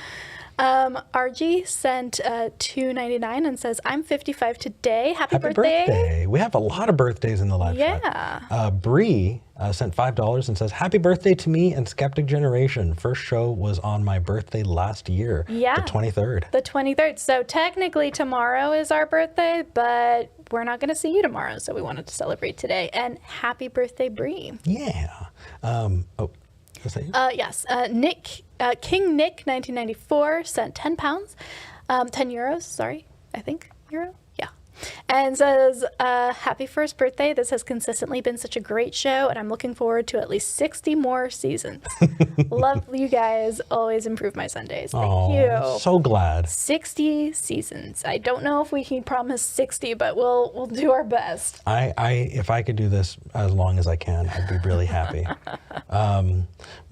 RG sent $2.99 and says, I'm 55 today. Happy birthday. We have a lot of birthdays in the live chat. Yeah. Bree sent $5 and says, happy birthday to me and Skeptic Generation. First show was on my birthday last year. Yeah. The 23rd. The 23rd. So technically tomorrow is our birthday, but we're not going to see you tomorrow. So we wanted to celebrate today. And happy birthday, Bree. Yeah. Is that you? Yes. King Nick 1994 sent £10. 10 euros, sorry. I think euro. Yeah. And says, happy first birthday. This has consistently been such a great show, and I'm looking forward to at least 60 more seasons. Love you guys. Always improve my Sundays. Thank you. So glad. 60 seasons. I don't know if we can promise 60, but we'll do our best. If I could do this as long as I can, I'd be really happy.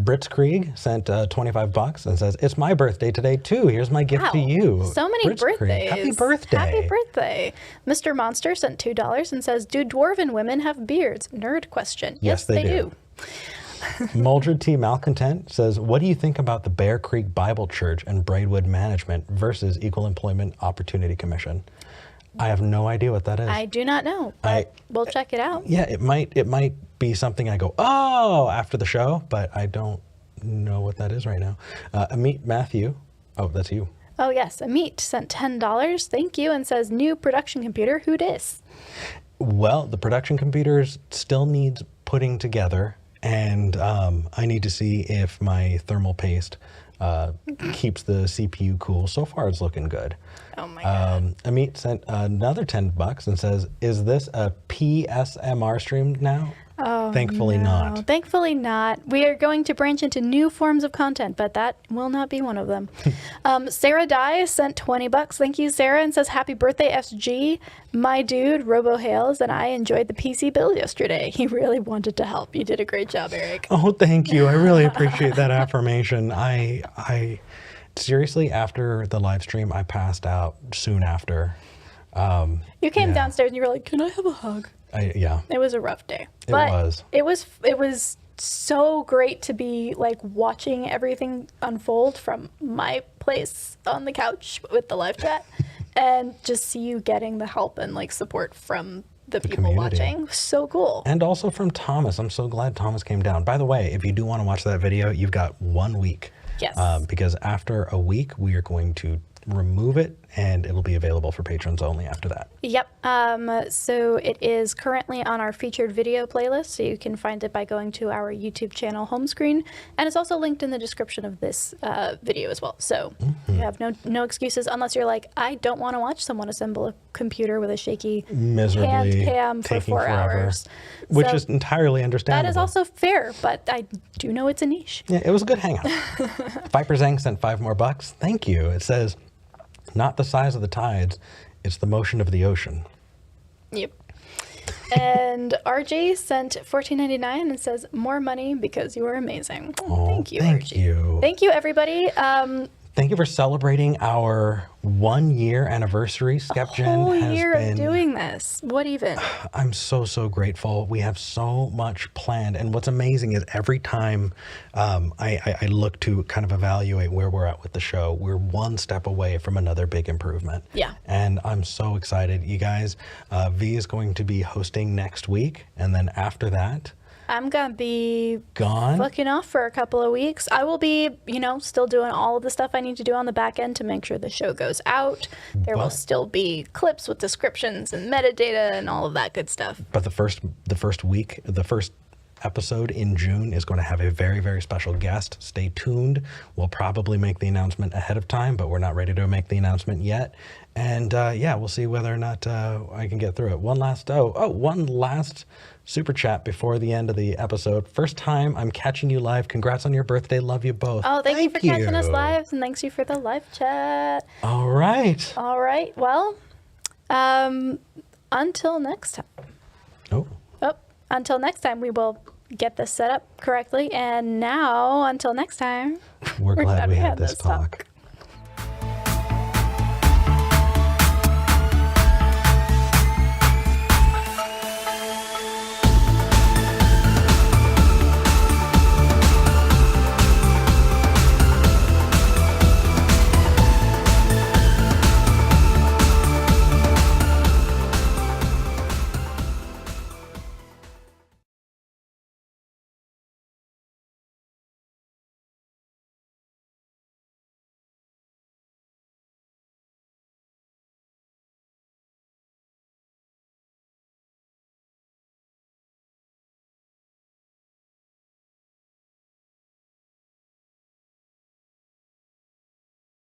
Brits Krieg sent $25 and says, it's my birthday today too. Here's my gift to you. So many Brits Krieg, birthdays. happy birthday. Happy birthday. Mr. Monster sent $2 and says, do dwarven women have beards? Nerd question. Yes, they do. Muldred T. Malcontent says, what do you think about the Bear Creek Bible Church and Braidwood Management versus Equal Employment Opportunity Commission? I have no idea what that is. I do not know, but we'll check it out. Yeah, it might be something I go, oh, after the show, but I don't know what that is right now. Amit Matthew, oh, that's you. Oh yes, Amit sent $10, thank you, and says, new production computer, who dis? Well, the production computers still needs putting together, and I need to see if my thermal paste keeps the CPU cool. So far, it's looking good. Oh my God. Amit sent another $10 and says, is this a PSMR stream now? Oh, Thankfully not. Thankfully not. We are going to branch into new forms of content, but that will not be one of them. Sarah Dye sent $20. Thank you, Sarah, and says, happy birthday, SG. My dude, Robo Hales, and I enjoyed the PC build yesterday. He really wanted to help. You did a great job, Eric. Oh, thank you. I really appreciate that affirmation. I seriously, after the live stream, I passed out soon after. You came downstairs and you were like, can I have a hug? Yeah. It was a rough day. It was so great to be like watching everything unfold from my place on the couch with the live chat and just see you getting the help and like support from the people community. watching. So cool. And also from Thomas. I'm so glad Thomas came down. By the way, if you do want to watch that video, you've got 1 week. Yes. Because after a week, we are going to remove it and it'll be available for patrons only after that. Yep. So it is currently on our featured video playlist, so you can find it by going to our YouTube channel home screen, and it's also linked in the description of this video as well. So you have no excuses unless you're like, I don't want to watch someone assemble a computer with a shaky Miserably hand cam for 4 hours. Which So is entirely understandable. that is also fair, but I do know it's a niche. Yeah, it was a good hangout. Viper Zang sent $5 more. Thank you. It says, not the size of the tides, it's the motion of the ocean. Yep. And RJ sent $14.99 and says, more money because you are amazing. Oh, thank you, thank RJ. you. Thank you, everybody. Thank you for celebrating our 1 year anniversary. SkepGen Whole has year been of doing this. What even? I'm so grateful. We have so much planned. And what's amazing is every time I look to kind of evaluate where we're at with the show, we're one step away from another big improvement. Yeah. And I'm so excited. You guys, V is going to be hosting next week. And then after that, I'm going to be gone, fucking off for a couple of weeks. I will be, still doing all of the stuff I need to do on the back end to make sure the show goes out. There will still be clips with descriptions and metadata and all of that good stuff. But the first episode in June is going to have a very special guest. Stay tuned. We'll probably make the announcement ahead of time, but we're not ready to make the announcement yet. And we'll see whether or not I can get through it. One last super chat before the end of the episode. First time I'm catching you live. Congrats on your birthday. Love you both. Oh, thank you for catching us live, and thanks you for the live chat. All right. Well, until next time. Until next time, we will get this set up correctly. And now, until next time, we're glad we had this talk.